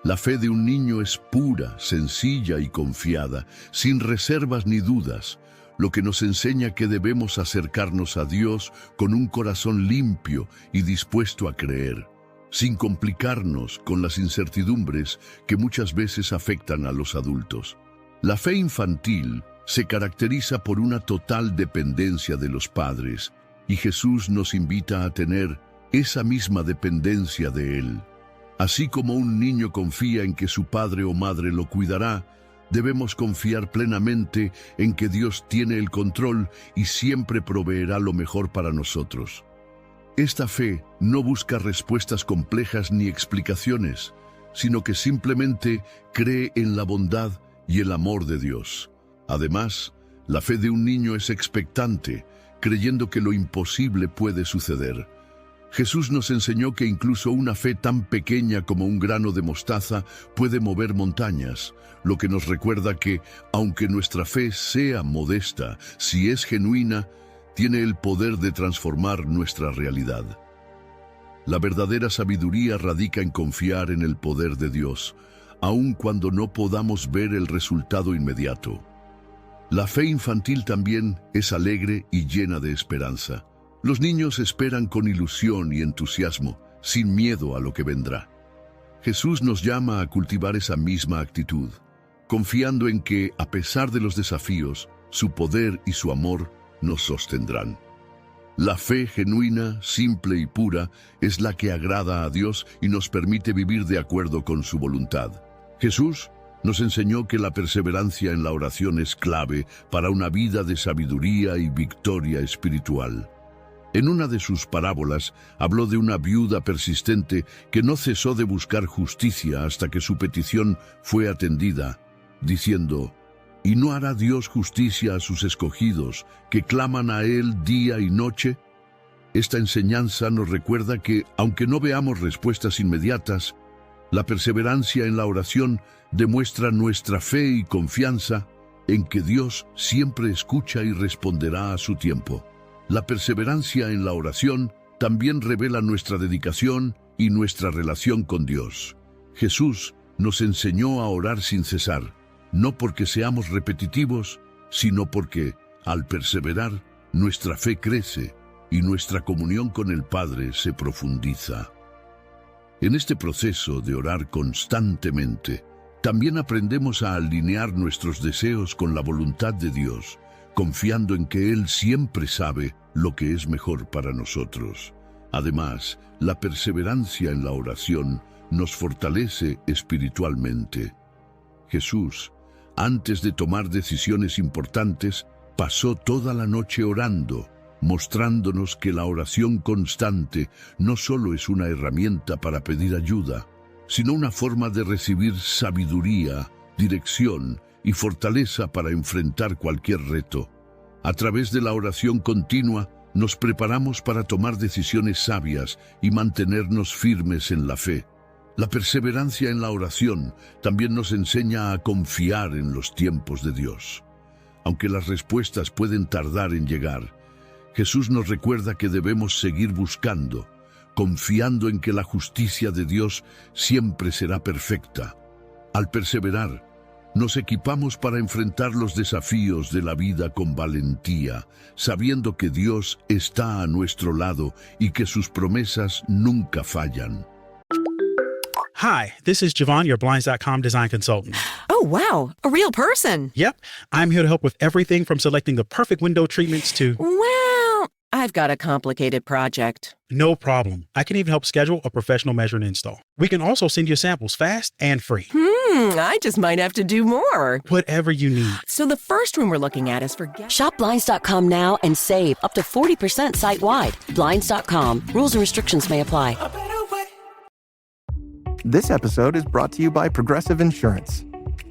La fe de un niño es pura, sencilla y confiada, sin reservas ni dudas, lo que nos enseña que debemos acercarnos a Dios con un corazón limpio y dispuesto a creer, sin complicarnos con las incertidumbres que muchas veces afectan a los adultos. La fe infantil se caracteriza por una total dependencia de los padres, y Jesús nos invita a tener esa misma dependencia de Él. Así como un niño confía en que su padre o madre lo cuidará, debemos confiar plenamente en que Dios tiene el control y siempre proveerá lo mejor para nosotros. Esta fe no busca respuestas complejas ni explicaciones, sino que simplemente cree en la bondad y el amor de Dios. Además, la fe de un niño es expectante, creyendo que lo imposible puede suceder. Jesús nos enseñó que incluso una fe tan pequeña como un grano de mostaza puede mover montañas, lo que nos recuerda que, aunque nuestra fe sea modesta, si es genuina, tiene el poder de transformar nuestra realidad. La verdadera sabiduría radica en confiar en el poder de Dios, aun cuando no podamos ver el resultado inmediato. La fe infantil también es alegre y llena de esperanza. Los niños esperan con ilusión y entusiasmo, sin miedo a lo que vendrá. Jesús nos llama a cultivar esa misma actitud, confiando en que, a pesar de los desafíos, su poder y su amor nos sostendrán. La fe genuina, simple y pura es la que agrada a Dios y nos permite vivir de acuerdo con su voluntad. Jesús nos enseñó que la perseverancia en la oración es clave para una vida de sabiduría y victoria espiritual. En una de sus parábolas habló de una viuda persistente que no cesó de buscar justicia hasta que su petición fue atendida, diciendo: ¿Y no hará Dios justicia a sus escogidos, que claman a Él día y noche? Esta enseñanza nos recuerda que, aunque no veamos respuestas inmediatas, la perseverancia en la oración demuestra nuestra fe y confianza en que Dios siempre escucha y responderá a su tiempo. La perseverancia en la oración también revela nuestra dedicación y nuestra relación con Dios. Jesús nos enseñó a orar sin cesar, no porque seamos repetitivos, sino porque, al perseverar, nuestra fe crece y nuestra comunión con el Padre se profundiza. En este proceso de orar constantemente, también aprendemos a alinear nuestros deseos con la voluntad de Dios, confiando en que Él siempre sabe lo que es mejor para nosotros. Además, la perseverancia en la oración nos fortalece espiritualmente. Jesús, antes de tomar decisiones importantes, pasó toda la noche orando, mostrándonos que la oración constante no solo es una herramienta para pedir ayuda, sino una forma de recibir sabiduría, dirección y fortaleza para enfrentar cualquier reto. A través de la oración continua, nos preparamos para tomar decisiones sabias y mantenernos firmes en la fe. La perseverancia en la oración también nos enseña a confiar en los tiempos de Dios. Aunque las respuestas pueden tardar en llegar, Jesús nos recuerda que debemos seguir buscando, confiando en que la justicia de Dios siempre será perfecta. Al perseverar, nos equipamos para enfrentar los desafíos de la vida con valentía, sabiendo que Dios está a nuestro lado y que sus promesas nunca fallan. Hi, this is Javon, your Blinds.com design consultant. Oh, wow, a real person. Yep, I'm here to help with everything from selecting the perfect window treatments to... Well, I've got a complicated project. No problem. I can even help schedule a professional measure and install. We can also send you samples fast and free. I just might have to do more. Whatever you need. So the first room we're looking at is for... Shop Blinds.com now and save up to 40% site-wide. Blinds.com. Rules and restrictions may apply. This episode is brought to you by Progressive Insurance.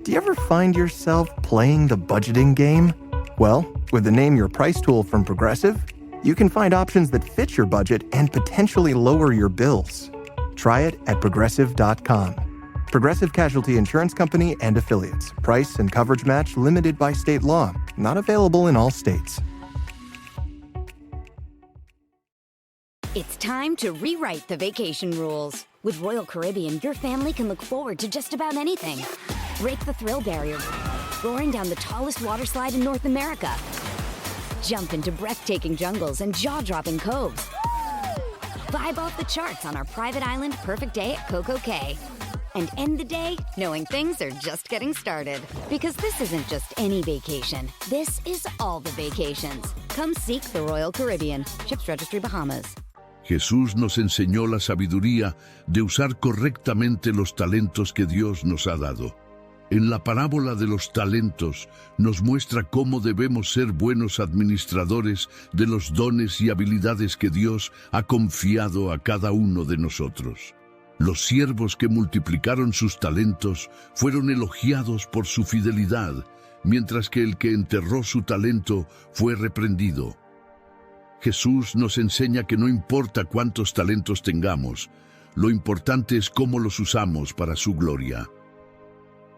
Do you ever find yourself playing the budgeting game? Well, with the Name Your Price tool from Progressive, you can find options that fit your budget and potentially lower your bills. Try it at Progressive.com. Progressive Casualty Insurance Company and Affiliates. Price and coverage match limited by state law. Not available in all states. It's time to rewrite the vacation rules. With Royal Caribbean, your family can look forward to just about anything. Break the thrill barrier, roaring down the tallest water slide in North America. Jump into breathtaking jungles and jaw-dropping coves. Vibe off the charts on our private island Perfect Day at Coco Cay. And end the day knowing things are just getting started. Because this isn't just any vacation. This is all the vacations. Come seek the Royal Caribbean. Ships Registry, Bahamas. Jesús nos enseñó la sabiduría de usar correctamente los talentos que Dios nos ha dado. En la parábola de los talentos nos muestra cómo debemos ser buenos administradores de los dones y habilidades que Dios ha confiado a cada uno de nosotros. Los siervos que multiplicaron sus talentos fueron elogiados por su fidelidad, mientras que el que enterró su talento fue reprendido. Jesús nos enseña que no importa cuántos talentos tengamos, lo importante es cómo los usamos para su gloria.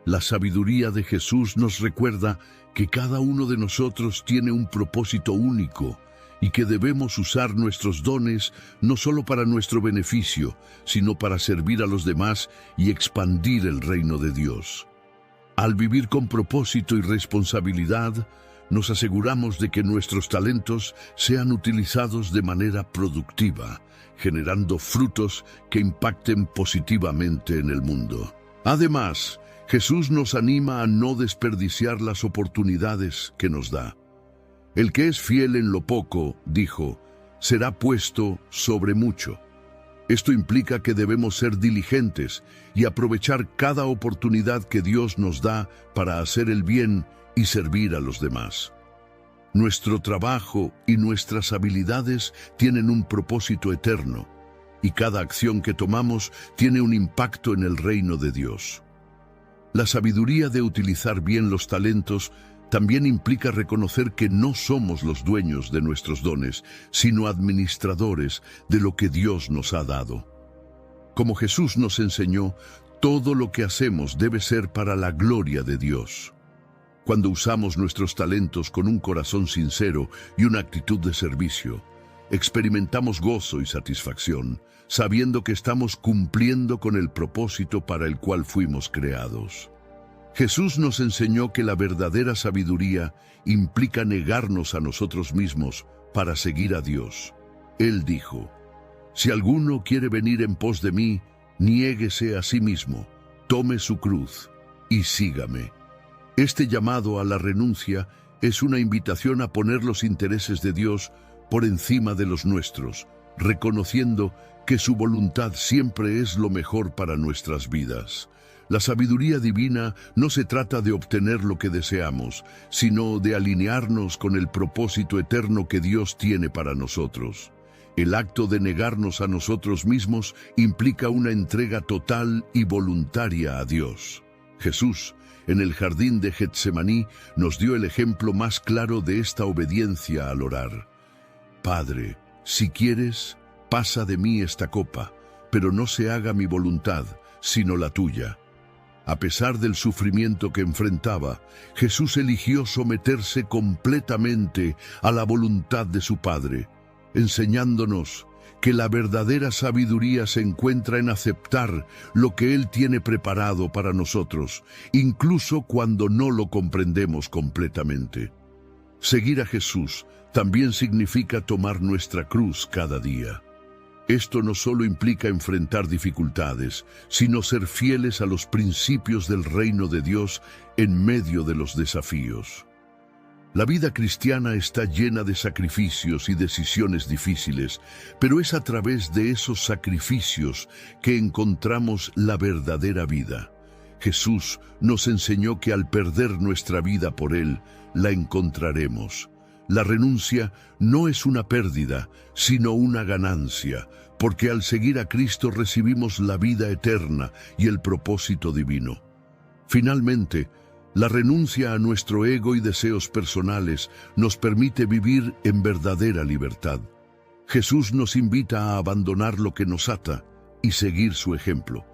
La sabiduría de Jesús nos recuerda que cada uno de nosotros tiene un propósito único y que debemos usar nuestros dones no solo para nuestro beneficio, sino para servir a los demás y expandir el reino de Dios. Al vivir con propósito y responsabilidad, nos aseguramos de que nuestros talentos sean utilizados de manera productiva, generando frutos que impacten positivamente en el mundo. Además, Jesús nos anima a no desperdiciar las oportunidades que nos da. El que es fiel en lo poco, dijo, será puesto sobre mucho. Esto implica que debemos ser diligentes y aprovechar cada oportunidad que Dios nos da para hacer el bien y servir a los demás. Nuestro trabajo y nuestras habilidades tienen un propósito eterno, y cada acción que tomamos tiene un impacto en el reino de Dios. La sabiduría de utilizar bien los talentos también implica reconocer que no somos los dueños de nuestros dones, sino administradores de lo que Dios nos ha dado. Como Jesús nos enseñó, todo lo que hacemos debe ser para la gloria de Dios. Cuando usamos nuestros talentos con un corazón sincero y una actitud de servicio, experimentamos gozo y satisfacción, sabiendo que estamos cumpliendo con el propósito para el cual fuimos creados. Jesús nos enseñó que la verdadera sabiduría implica negarnos a nosotros mismos para seguir a Dios. Él dijo: «Si alguno quiere venir en pos de mí, niéguese a sí mismo, tome su cruz y sígame». Este llamado a la renuncia es una invitación a poner los intereses de Dios por encima de los nuestros, reconociendo que su voluntad siempre es lo mejor para nuestras vidas. La sabiduría divina no se trata de obtener lo que deseamos, sino de alinearnos con el propósito eterno que Dios tiene para nosotros. El acto de negarnos a nosotros mismos implica una entrega total y voluntaria a Dios. Jesús, en el jardín de Getsemaní, nos dio el ejemplo más claro de esta obediencia al orar. «Padre, si quieres, pasa de mí esta copa, pero no se haga mi voluntad, sino la tuya». A pesar del sufrimiento que enfrentaba, Jesús eligió someterse completamente a la voluntad de su Padre, enseñándonos que la verdadera sabiduría se encuentra en aceptar lo que Él tiene preparado para nosotros, incluso cuando no lo comprendemos completamente. Seguir a Jesús también significa tomar nuestra cruz cada día. Esto no solo implica enfrentar dificultades, sino ser fieles a los principios del reino de Dios en medio de los desafíos. La vida cristiana está llena de sacrificios y decisiones difíciles, pero es a través de esos sacrificios que encontramos la verdadera vida. Jesús nos enseñó que al perder nuestra vida por Él, la encontraremos. La renuncia no es una pérdida, sino una ganancia, porque al seguir a Cristo recibimos la vida eterna y el propósito divino. Finalmente, la renuncia a nuestro ego y deseos personales nos permite vivir en verdadera libertad. Jesús nos invita a abandonar lo que nos ata y seguir su ejemplo,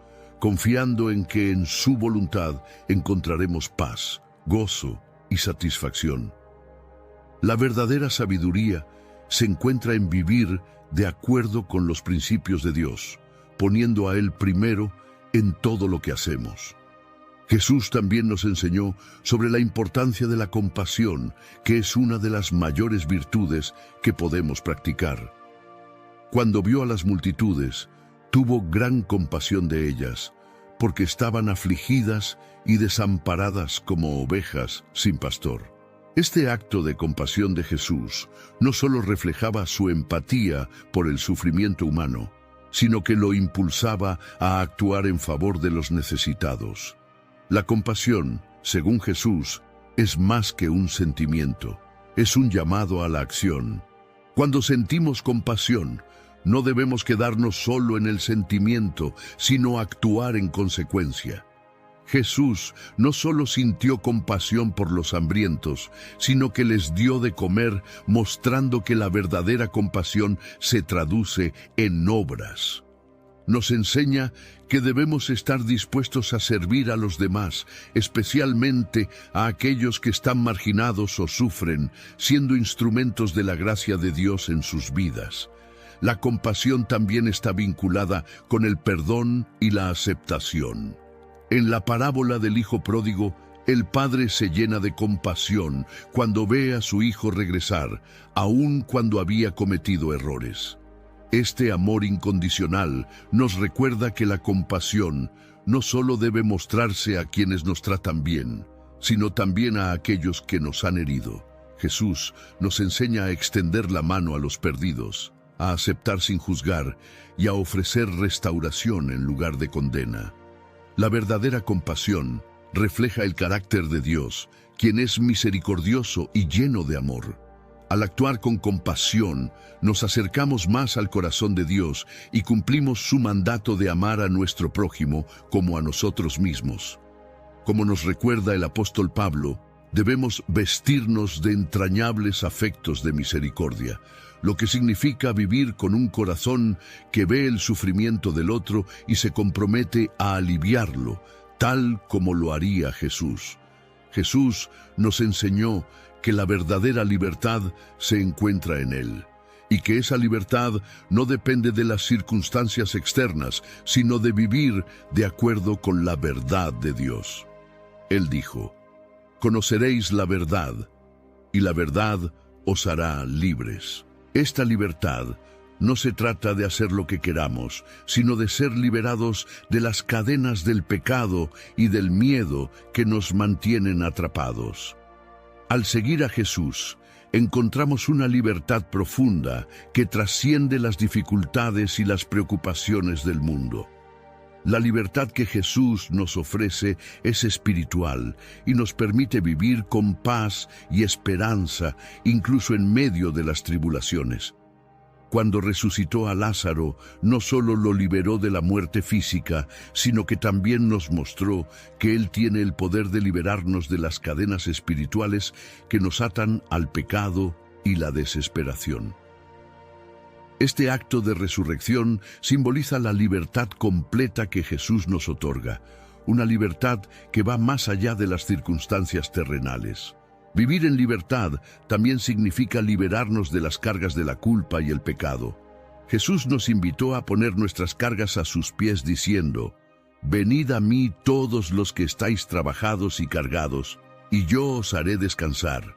confiando en que en su voluntad encontraremos paz, gozo y satisfacción. La verdadera sabiduría se encuentra en vivir de acuerdo con los principios de Dios, poniendo a Él primero en todo lo que hacemos. Jesús también nos enseñó sobre la importancia de la compasión, que es una de las mayores virtudes que podemos practicar. Cuando vio a las multitudes, tuvo gran compasión de ellas, porque estaban afligidas y desamparadas como ovejas sin pastor. Este acto de compasión de Jesús no solo reflejaba su empatía por el sufrimiento humano, sino que lo impulsaba a actuar en favor de los necesitados. La compasión, según Jesús, es más que un sentimiento, es un llamado a la acción. Cuando sentimos compasión, no debemos quedarnos solo en el sentimiento, sino actuar en consecuencia. Jesús no solo sintió compasión por los hambrientos, sino que les dio de comer, mostrando que la verdadera compasión se traduce en obras. Nos enseña que debemos estar dispuestos a servir a los demás, especialmente a aquellos que están marginados o sufren, siendo instrumentos de la gracia de Dios en sus vidas. La compasión también está vinculada con el perdón y la aceptación. En la parábola del hijo pródigo, el padre se llena de compasión cuando ve a su hijo regresar, aun cuando había cometido errores. Este amor incondicional nos recuerda que la compasión no solo debe mostrarse a quienes nos tratan bien, sino también a aquellos que nos han herido. Jesús nos enseña a extender la mano a los perdidos, a aceptar sin juzgar y a ofrecer restauración en lugar de condena. La verdadera compasión refleja el carácter de Dios, quien es misericordioso y lleno de amor. Al actuar con compasión, nos acercamos más al corazón de Dios y cumplimos su mandato de amar a nuestro prójimo como a nosotros mismos. Como nos recuerda el apóstol Pablo, debemos vestirnos de entrañables afectos de misericordia, lo que significa vivir con un corazón que ve el sufrimiento del otro y se compromete a aliviarlo, tal como lo haría Jesús. Jesús nos enseñó que la verdadera libertad se encuentra en Él, y que esa libertad no depende de las circunstancias externas, sino de vivir de acuerdo con la verdad de Dios. Él dijo: «Conoceréis la verdad, y la verdad os hará libres». Esta libertad no se trata de hacer lo que queramos, sino de ser liberados de las cadenas del pecado y del miedo que nos mantienen atrapados. Al seguir a Jesús, encontramos una libertad profunda que trasciende las dificultades y las preocupaciones del mundo. La libertad que Jesús nos ofrece es espiritual y nos permite vivir con paz y esperanza, incluso en medio de las tribulaciones. Cuando resucitó a Lázaro, no solo lo liberó de la muerte física, sino que también nos mostró que Él tiene el poder de liberarnos de las cadenas espirituales que nos atan al pecado y la desesperación. Este acto de resurrección simboliza la libertad completa que Jesús nos otorga, una libertad que va más allá de las circunstancias terrenales. Vivir en libertad también significa liberarnos de las cargas de la culpa y el pecado. Jesús nos invitó a poner nuestras cargas a sus pies diciendo: «Venid a mí todos los que estáis trabajados y cargados, y yo os haré descansar».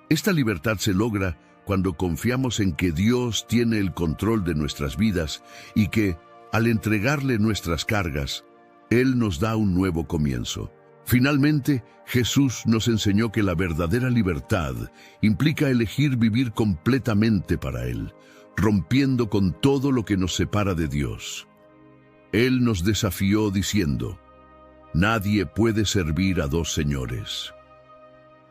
Esta libertad se logra cuando confiamos en que Dios tiene el control de nuestras vidas y que, al entregarle nuestras cargas, Él nos da un nuevo comienzo. Finalmente, Jesús nos enseñó que la verdadera libertad implica elegir vivir completamente para Él, rompiendo con todo lo que nos separa de Dios. Él nos desafió diciendo: «Nadie puede servir a dos señores».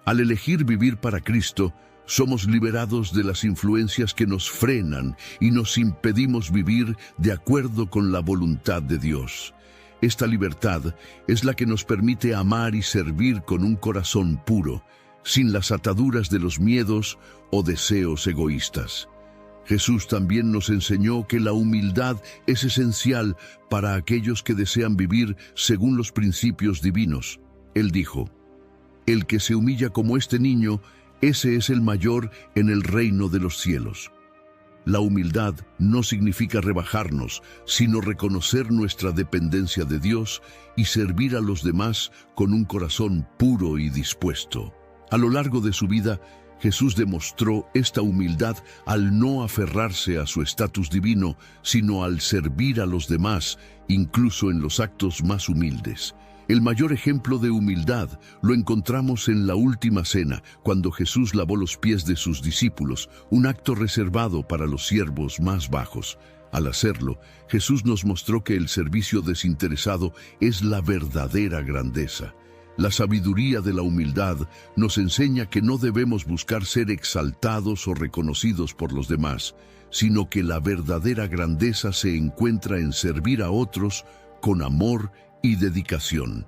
Al elegir vivir para Cristo, somos liberados de las influencias que nos frenan y nos impedimos vivir de acuerdo con la voluntad de Dios. Esta libertad es la que nos permite amar y servir con un corazón puro, sin las ataduras de los miedos o deseos egoístas. Jesús también nos enseñó que la humildad es esencial para aquellos que desean vivir según los principios divinos. Él dijo: «El que se humilla como este niño, ese es el mayor en el reino de los cielos». La humildad no significa rebajarnos, sino reconocer nuestra dependencia de Dios y servir a los demás con un corazón puro y dispuesto. A lo largo de su vida, Jesús demostró esta humildad al no aferrarse a su estatus divino, sino al servir a los demás, incluso en los actos más humildes. El mayor ejemplo de humildad lo encontramos en la última cena, cuando Jesús lavó los pies de sus discípulos, un acto reservado para los siervos más bajos. Al hacerlo, Jesús nos mostró que el servicio desinteresado es la verdadera grandeza. La sabiduría de la humildad nos enseña que no debemos buscar ser exaltados o reconocidos por los demás, sino que la verdadera grandeza se encuentra en servir a otros con amor y dedicación.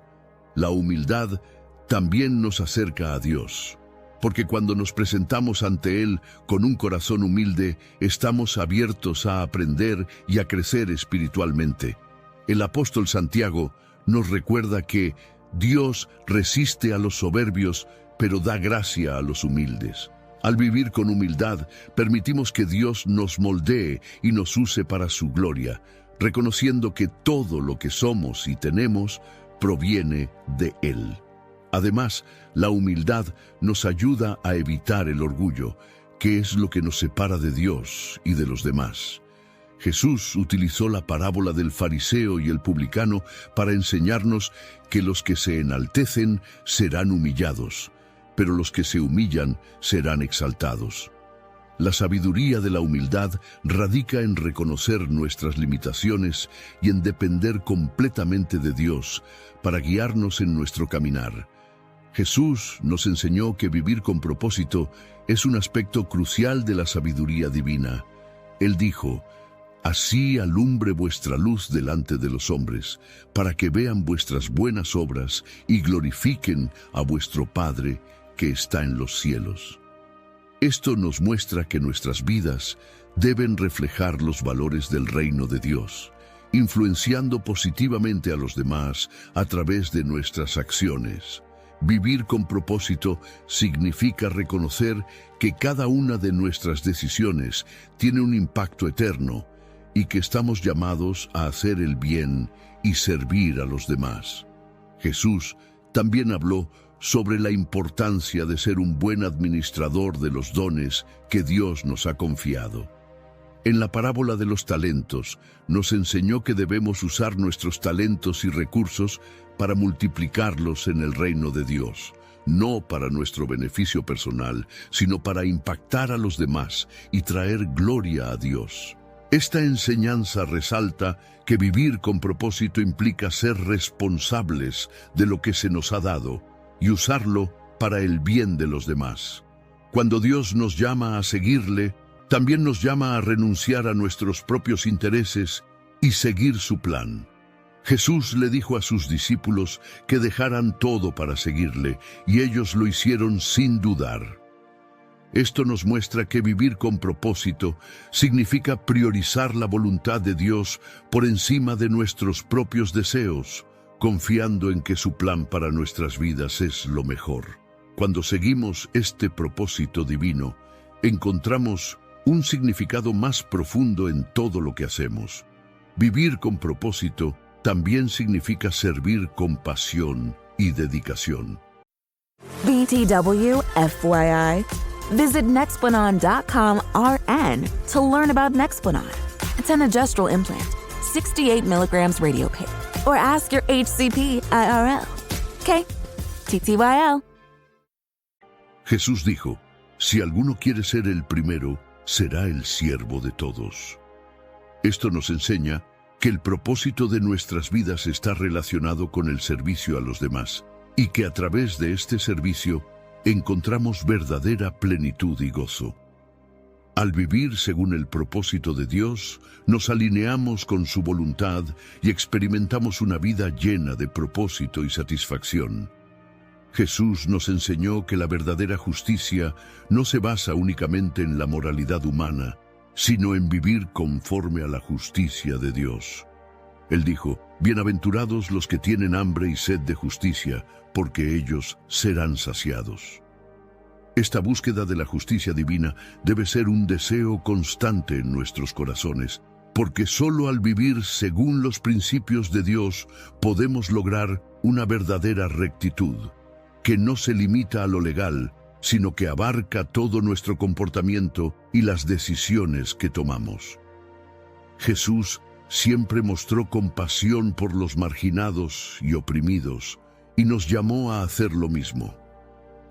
La humildad también nos acerca a Dios, porque cuando nos presentamos ante Él con un corazón humilde, estamos abiertos a aprender y a crecer espiritualmente. El apóstol Santiago nos recuerda que Dios resiste a los soberbios, pero da gracia a los humildes. Al vivir con humildad, permitimos que Dios nos moldee y nos use para su gloria, reconociendo que todo lo que somos y tenemos proviene de Él. Además, la humildad nos ayuda a evitar el orgullo, que es lo que nos separa de Dios y de los demás. Jesús utilizó la parábola del fariseo y el publicano para enseñarnos que los que se enaltecen serán humillados, pero los que se humillan serán exaltados. La sabiduría de la humildad radica en reconocer nuestras limitaciones y en depender completamente de Dios para guiarnos en nuestro caminar. Jesús nos enseñó que vivir con propósito es un aspecto crucial de la sabiduría divina. Él dijo: Así alumbre vuestra luz delante de los hombres, para que vean vuestras buenas obras y glorifiquen a vuestro Padre que está en los cielos. Esto nos muestra que nuestras vidas deben reflejar los valores del reino de Dios, influenciando positivamente a los demás a través de nuestras acciones. Vivir con propósito significa reconocer que cada una de nuestras decisiones tiene un impacto eterno y que estamos llamados a hacer el bien y servir a los demás. Jesús también habló sobre la importancia de ser un buen administrador de los dones que Dios nos ha confiado. En la parábola de los talentos, nos enseñó que debemos usar nuestros talentos y recursos para multiplicarlos en el reino de Dios, no para nuestro beneficio personal, sino para impactar a los demás y traer gloria a Dios. Esta enseñanza resalta que vivir con propósito implica ser responsables de lo que se nos ha dado y usarlo para el bien de los demás. Cuando Dios nos llama a seguirle, también nos llama a renunciar a nuestros propios intereses y seguir su plan. Jesús le dijo a sus discípulos que dejaran todo para seguirle, y ellos lo hicieron sin dudar. Esto nos muestra que vivir con propósito significa priorizar la voluntad de Dios por encima de nuestros propios deseos, confiando en que su plan para nuestras vidas es lo mejor. Cuando seguimos este propósito divino, encontramos un significado más profundo en todo lo que hacemos. Vivir con propósito también significa servir con pasión y dedicación. BTW FYI. Visit Nexplanon.com RN to learn about Nexplanon. It's an gestural implant, 68 milligrams radio pain. Or ask your HCP IRL. Okay, TTYL. Jesús dijo, si alguno quiere ser el primero, será el siervo de todos. Esto nos enseña que el propósito de nuestras vidas está relacionado con el servicio a los demás y que a través de este servicio encontramos verdadera plenitud y gozo. Al vivir según el propósito de Dios, nos alineamos con su voluntad y experimentamos una vida llena de propósito y satisfacción. Jesús nos enseñó que la verdadera justicia no se basa únicamente en la moralidad humana, sino en vivir conforme a la justicia de Dios. Él dijo, bienaventurados los que tienen hambre y sed de justicia, porque ellos serán saciados. Esta búsqueda de la justicia divina debe ser un deseo constante en nuestros corazones, porque solo al vivir según los principios de Dios podemos lograr una verdadera rectitud, que no se limita a lo legal, sino que abarca todo nuestro comportamiento y las decisiones que tomamos. Jesús siempre mostró compasión por los marginados y oprimidos, y nos llamó a hacer lo mismo.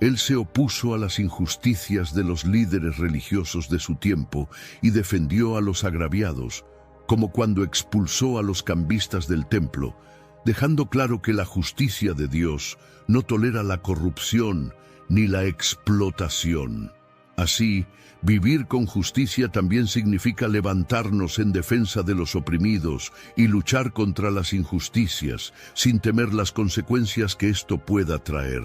Él se opuso a las injusticias de los líderes religiosos de su tiempo y defendió a los agraviados, como cuando expulsó a los cambistas del templo, dejando claro que la justicia de Dios no tolera la corrupción ni la explotación. Así, vivir con justicia también significa levantarnos en defensa de los oprimidos y luchar contra las injusticias, sin temer las consecuencias que esto pueda traer.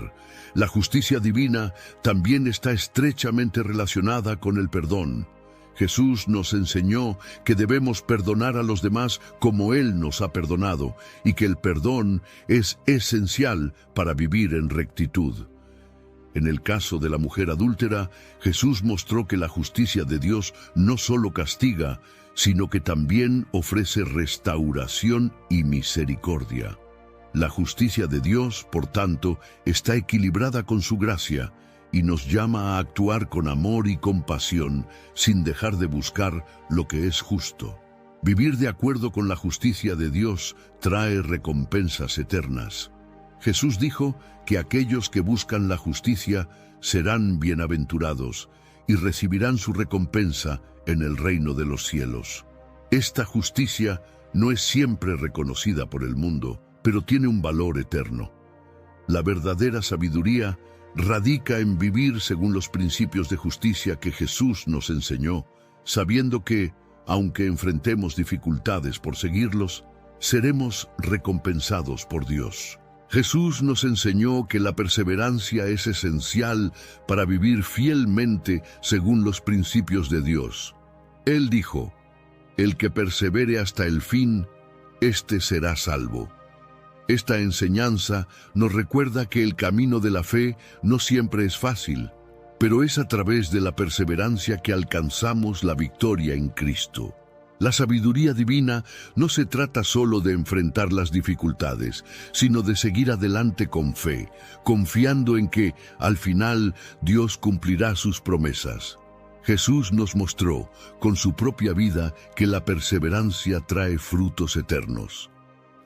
La justicia divina también está estrechamente relacionada con el perdón. Jesús nos enseñó que debemos perdonar a los demás como Él nos ha perdonado, y que el perdón es esencial para vivir en rectitud. En el caso de la mujer adúltera, Jesús mostró que la justicia de Dios no solo castiga, sino que también ofrece restauración y misericordia. La justicia de Dios, por tanto, está equilibrada con su gracia y nos llama a actuar con amor y compasión sin dejar de buscar lo que es justo. Vivir de acuerdo con la justicia de Dios trae recompensas eternas. Jesús dijo que aquellos que buscan la justicia serán bienaventurados y recibirán su recompensa en el reino de los cielos. Esta justicia no es siempre reconocida por el mundo, pero tiene un valor eterno. La verdadera sabiduría radica en vivir según los principios de justicia que Jesús nos enseñó, sabiendo que, aunque enfrentemos dificultades por seguirlos, seremos recompensados por Dios. Jesús nos enseñó que la perseverancia es esencial para vivir fielmente según los principios de Dios. Él dijo, «El que persevere hasta el fin, éste será salvo». Esta enseñanza nos recuerda que el camino de la fe no siempre es fácil, pero es a través de la perseverancia que alcanzamos la victoria en Cristo. La sabiduría divina no se trata solo de enfrentar las dificultades, sino de seguir adelante con fe, confiando en que, al final, Dios cumplirá sus promesas. Jesús nos mostró, con su propia vida, que la perseverancia trae frutos eternos.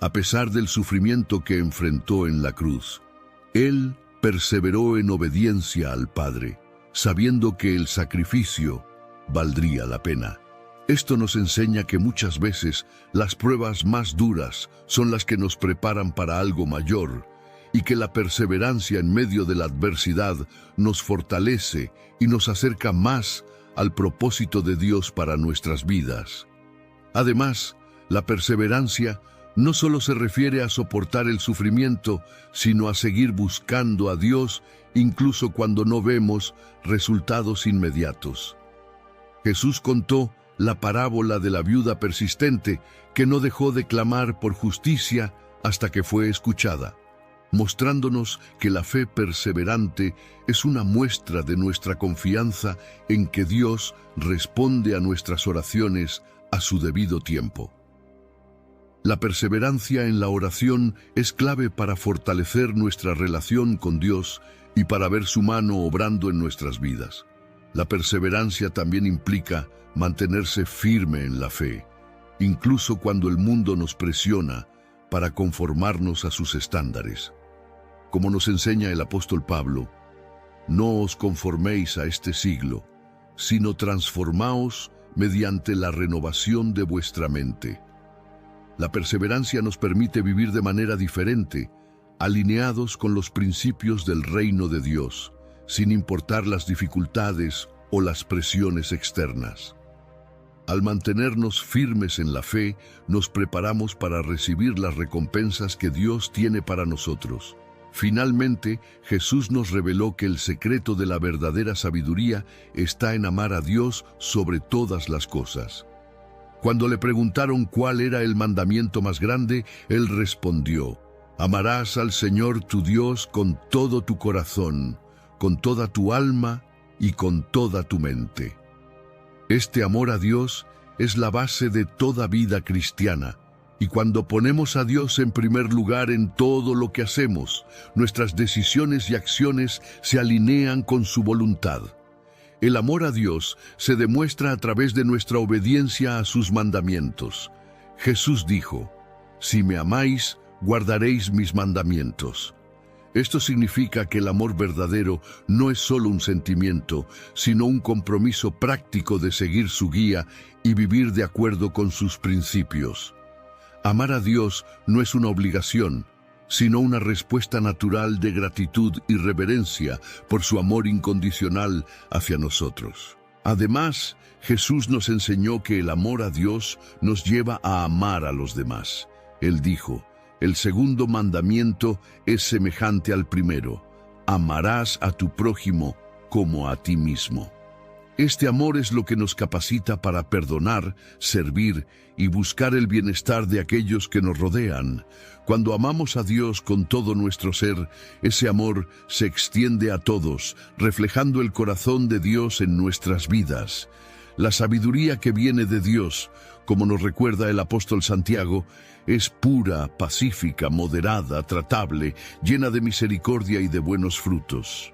A pesar del sufrimiento que enfrentó en la cruz, Él perseveró en obediencia al Padre, sabiendo que el sacrificio valdría la pena. Esto nos enseña que muchas veces las pruebas más duras son las que nos preparan para algo mayor, y que la perseverancia en medio de la adversidad nos fortalece y nos acerca más al propósito de Dios para nuestras vidas. Además, la perseverancia no solo se refiere a soportar el sufrimiento, sino a seguir buscando a Dios incluso cuando no vemos resultados inmediatos. Jesús contó la parábola de la viuda persistente que no dejó de clamar por justicia hasta que fue escuchada, mostrándonos que la fe perseverante es una muestra de nuestra confianza en que Dios responde a nuestras oraciones a su debido tiempo. La perseverancia en la oración es clave para fortalecer nuestra relación con Dios y para ver su mano obrando en nuestras vidas. La perseverancia también implica mantenerse firme en la fe, incluso cuando el mundo nos presiona para conformarnos a sus estándares. Como nos enseña el apóstol Pablo, no os conforméis a este siglo, sino transformaos mediante la renovación de vuestra mente. La perseverancia nos permite vivir de manera diferente, alineados con los principios del reino de Dios, sin importar las dificultades o las presiones externas. Al mantenernos firmes en la fe, nos preparamos para recibir las recompensas que Dios tiene para nosotros. Finalmente, Jesús nos reveló que el secreto de la verdadera sabiduría está en amar a Dios sobre todas las cosas. Cuando le preguntaron cuál era el mandamiento más grande, Él respondió, «Amarás al Señor tu Dios con todo tu corazón, con toda tu alma y con toda tu mente». Este amor a Dios es la base de toda vida cristiana, y cuando ponemos a Dios en primer lugar en todo lo que hacemos, nuestras decisiones y acciones se alinean con su voluntad. El amor a Dios se demuestra a través de nuestra obediencia a sus mandamientos. Jesús dijo, «Si me amáis, guardaréis mis mandamientos». Esto significa que el amor verdadero no es solo un sentimiento, sino un compromiso práctico de seguir su guía y vivir de acuerdo con sus principios. Amar a Dios no es una obligación, sino una respuesta natural de gratitud y reverencia por su amor incondicional hacia nosotros. Además, Jesús nos enseñó que el amor a Dios nos lleva a amar a los demás. Él dijo, «El segundo mandamiento es semejante al primero, amarás a tu prójimo como a ti mismo». Este amor es lo que nos capacita para perdonar, servir y buscar el bienestar de aquellos que nos rodean. Cuando amamos a Dios con todo nuestro ser, ese amor se extiende a todos, reflejando el corazón de Dios en nuestras vidas. La sabiduría que viene de Dios, como nos recuerda el apóstol Santiago, es pura, pacífica, moderada, tratable, llena de misericordia y de buenos frutos.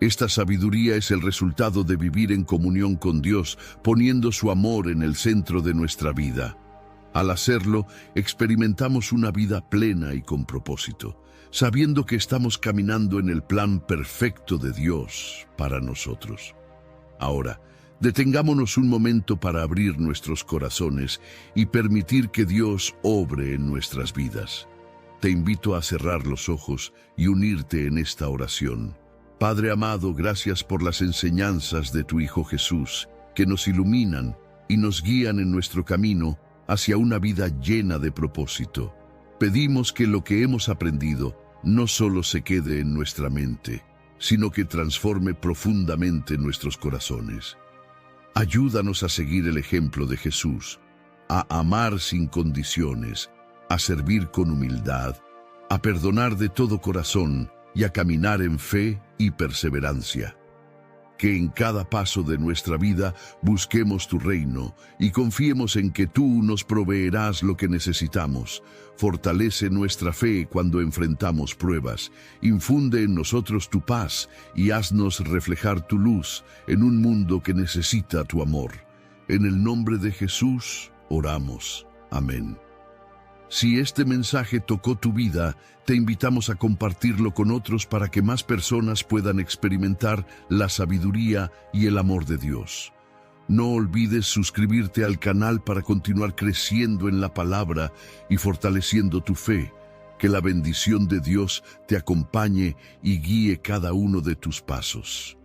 Esta sabiduría es el resultado de vivir en comunión con Dios, poniendo su amor en el centro de nuestra vida. Al hacerlo, experimentamos una vida plena y con propósito, sabiendo que estamos caminando en el plan perfecto de Dios para nosotros. Ahora, detengámonos un momento para abrir nuestros corazones y permitir que Dios obre en nuestras vidas. Te invito a cerrar los ojos y unirte en esta oración. Padre amado, gracias por las enseñanzas de tu Hijo Jesús, que nos iluminan y nos guían en nuestro camino hacia una vida llena de propósito. Pedimos que lo que hemos aprendido no solo se quede en nuestra mente, sino que transforme profundamente nuestros corazones. Ayúdanos a seguir el ejemplo de Jesús, a amar sin condiciones, a servir con humildad, a perdonar de todo corazón y a caminar en fe y perseverancia. Que en cada paso de nuestra vida busquemos tu reino y confiemos en que tú nos proveerás lo que necesitamos. Fortalece nuestra fe cuando enfrentamos pruebas, infunde en nosotros tu paz y haznos reflejar tu luz en un mundo que necesita tu amor. En el nombre de Jesús oramos. Amén. Si este mensaje tocó tu vida, te invitamos a compartirlo con otros para que más personas puedan experimentar la sabiduría y el amor de Dios. No olvides suscribirte al canal para continuar creciendo en la palabra y fortaleciendo tu fe. Que la bendición de Dios te acompañe y guíe cada uno de tus pasos.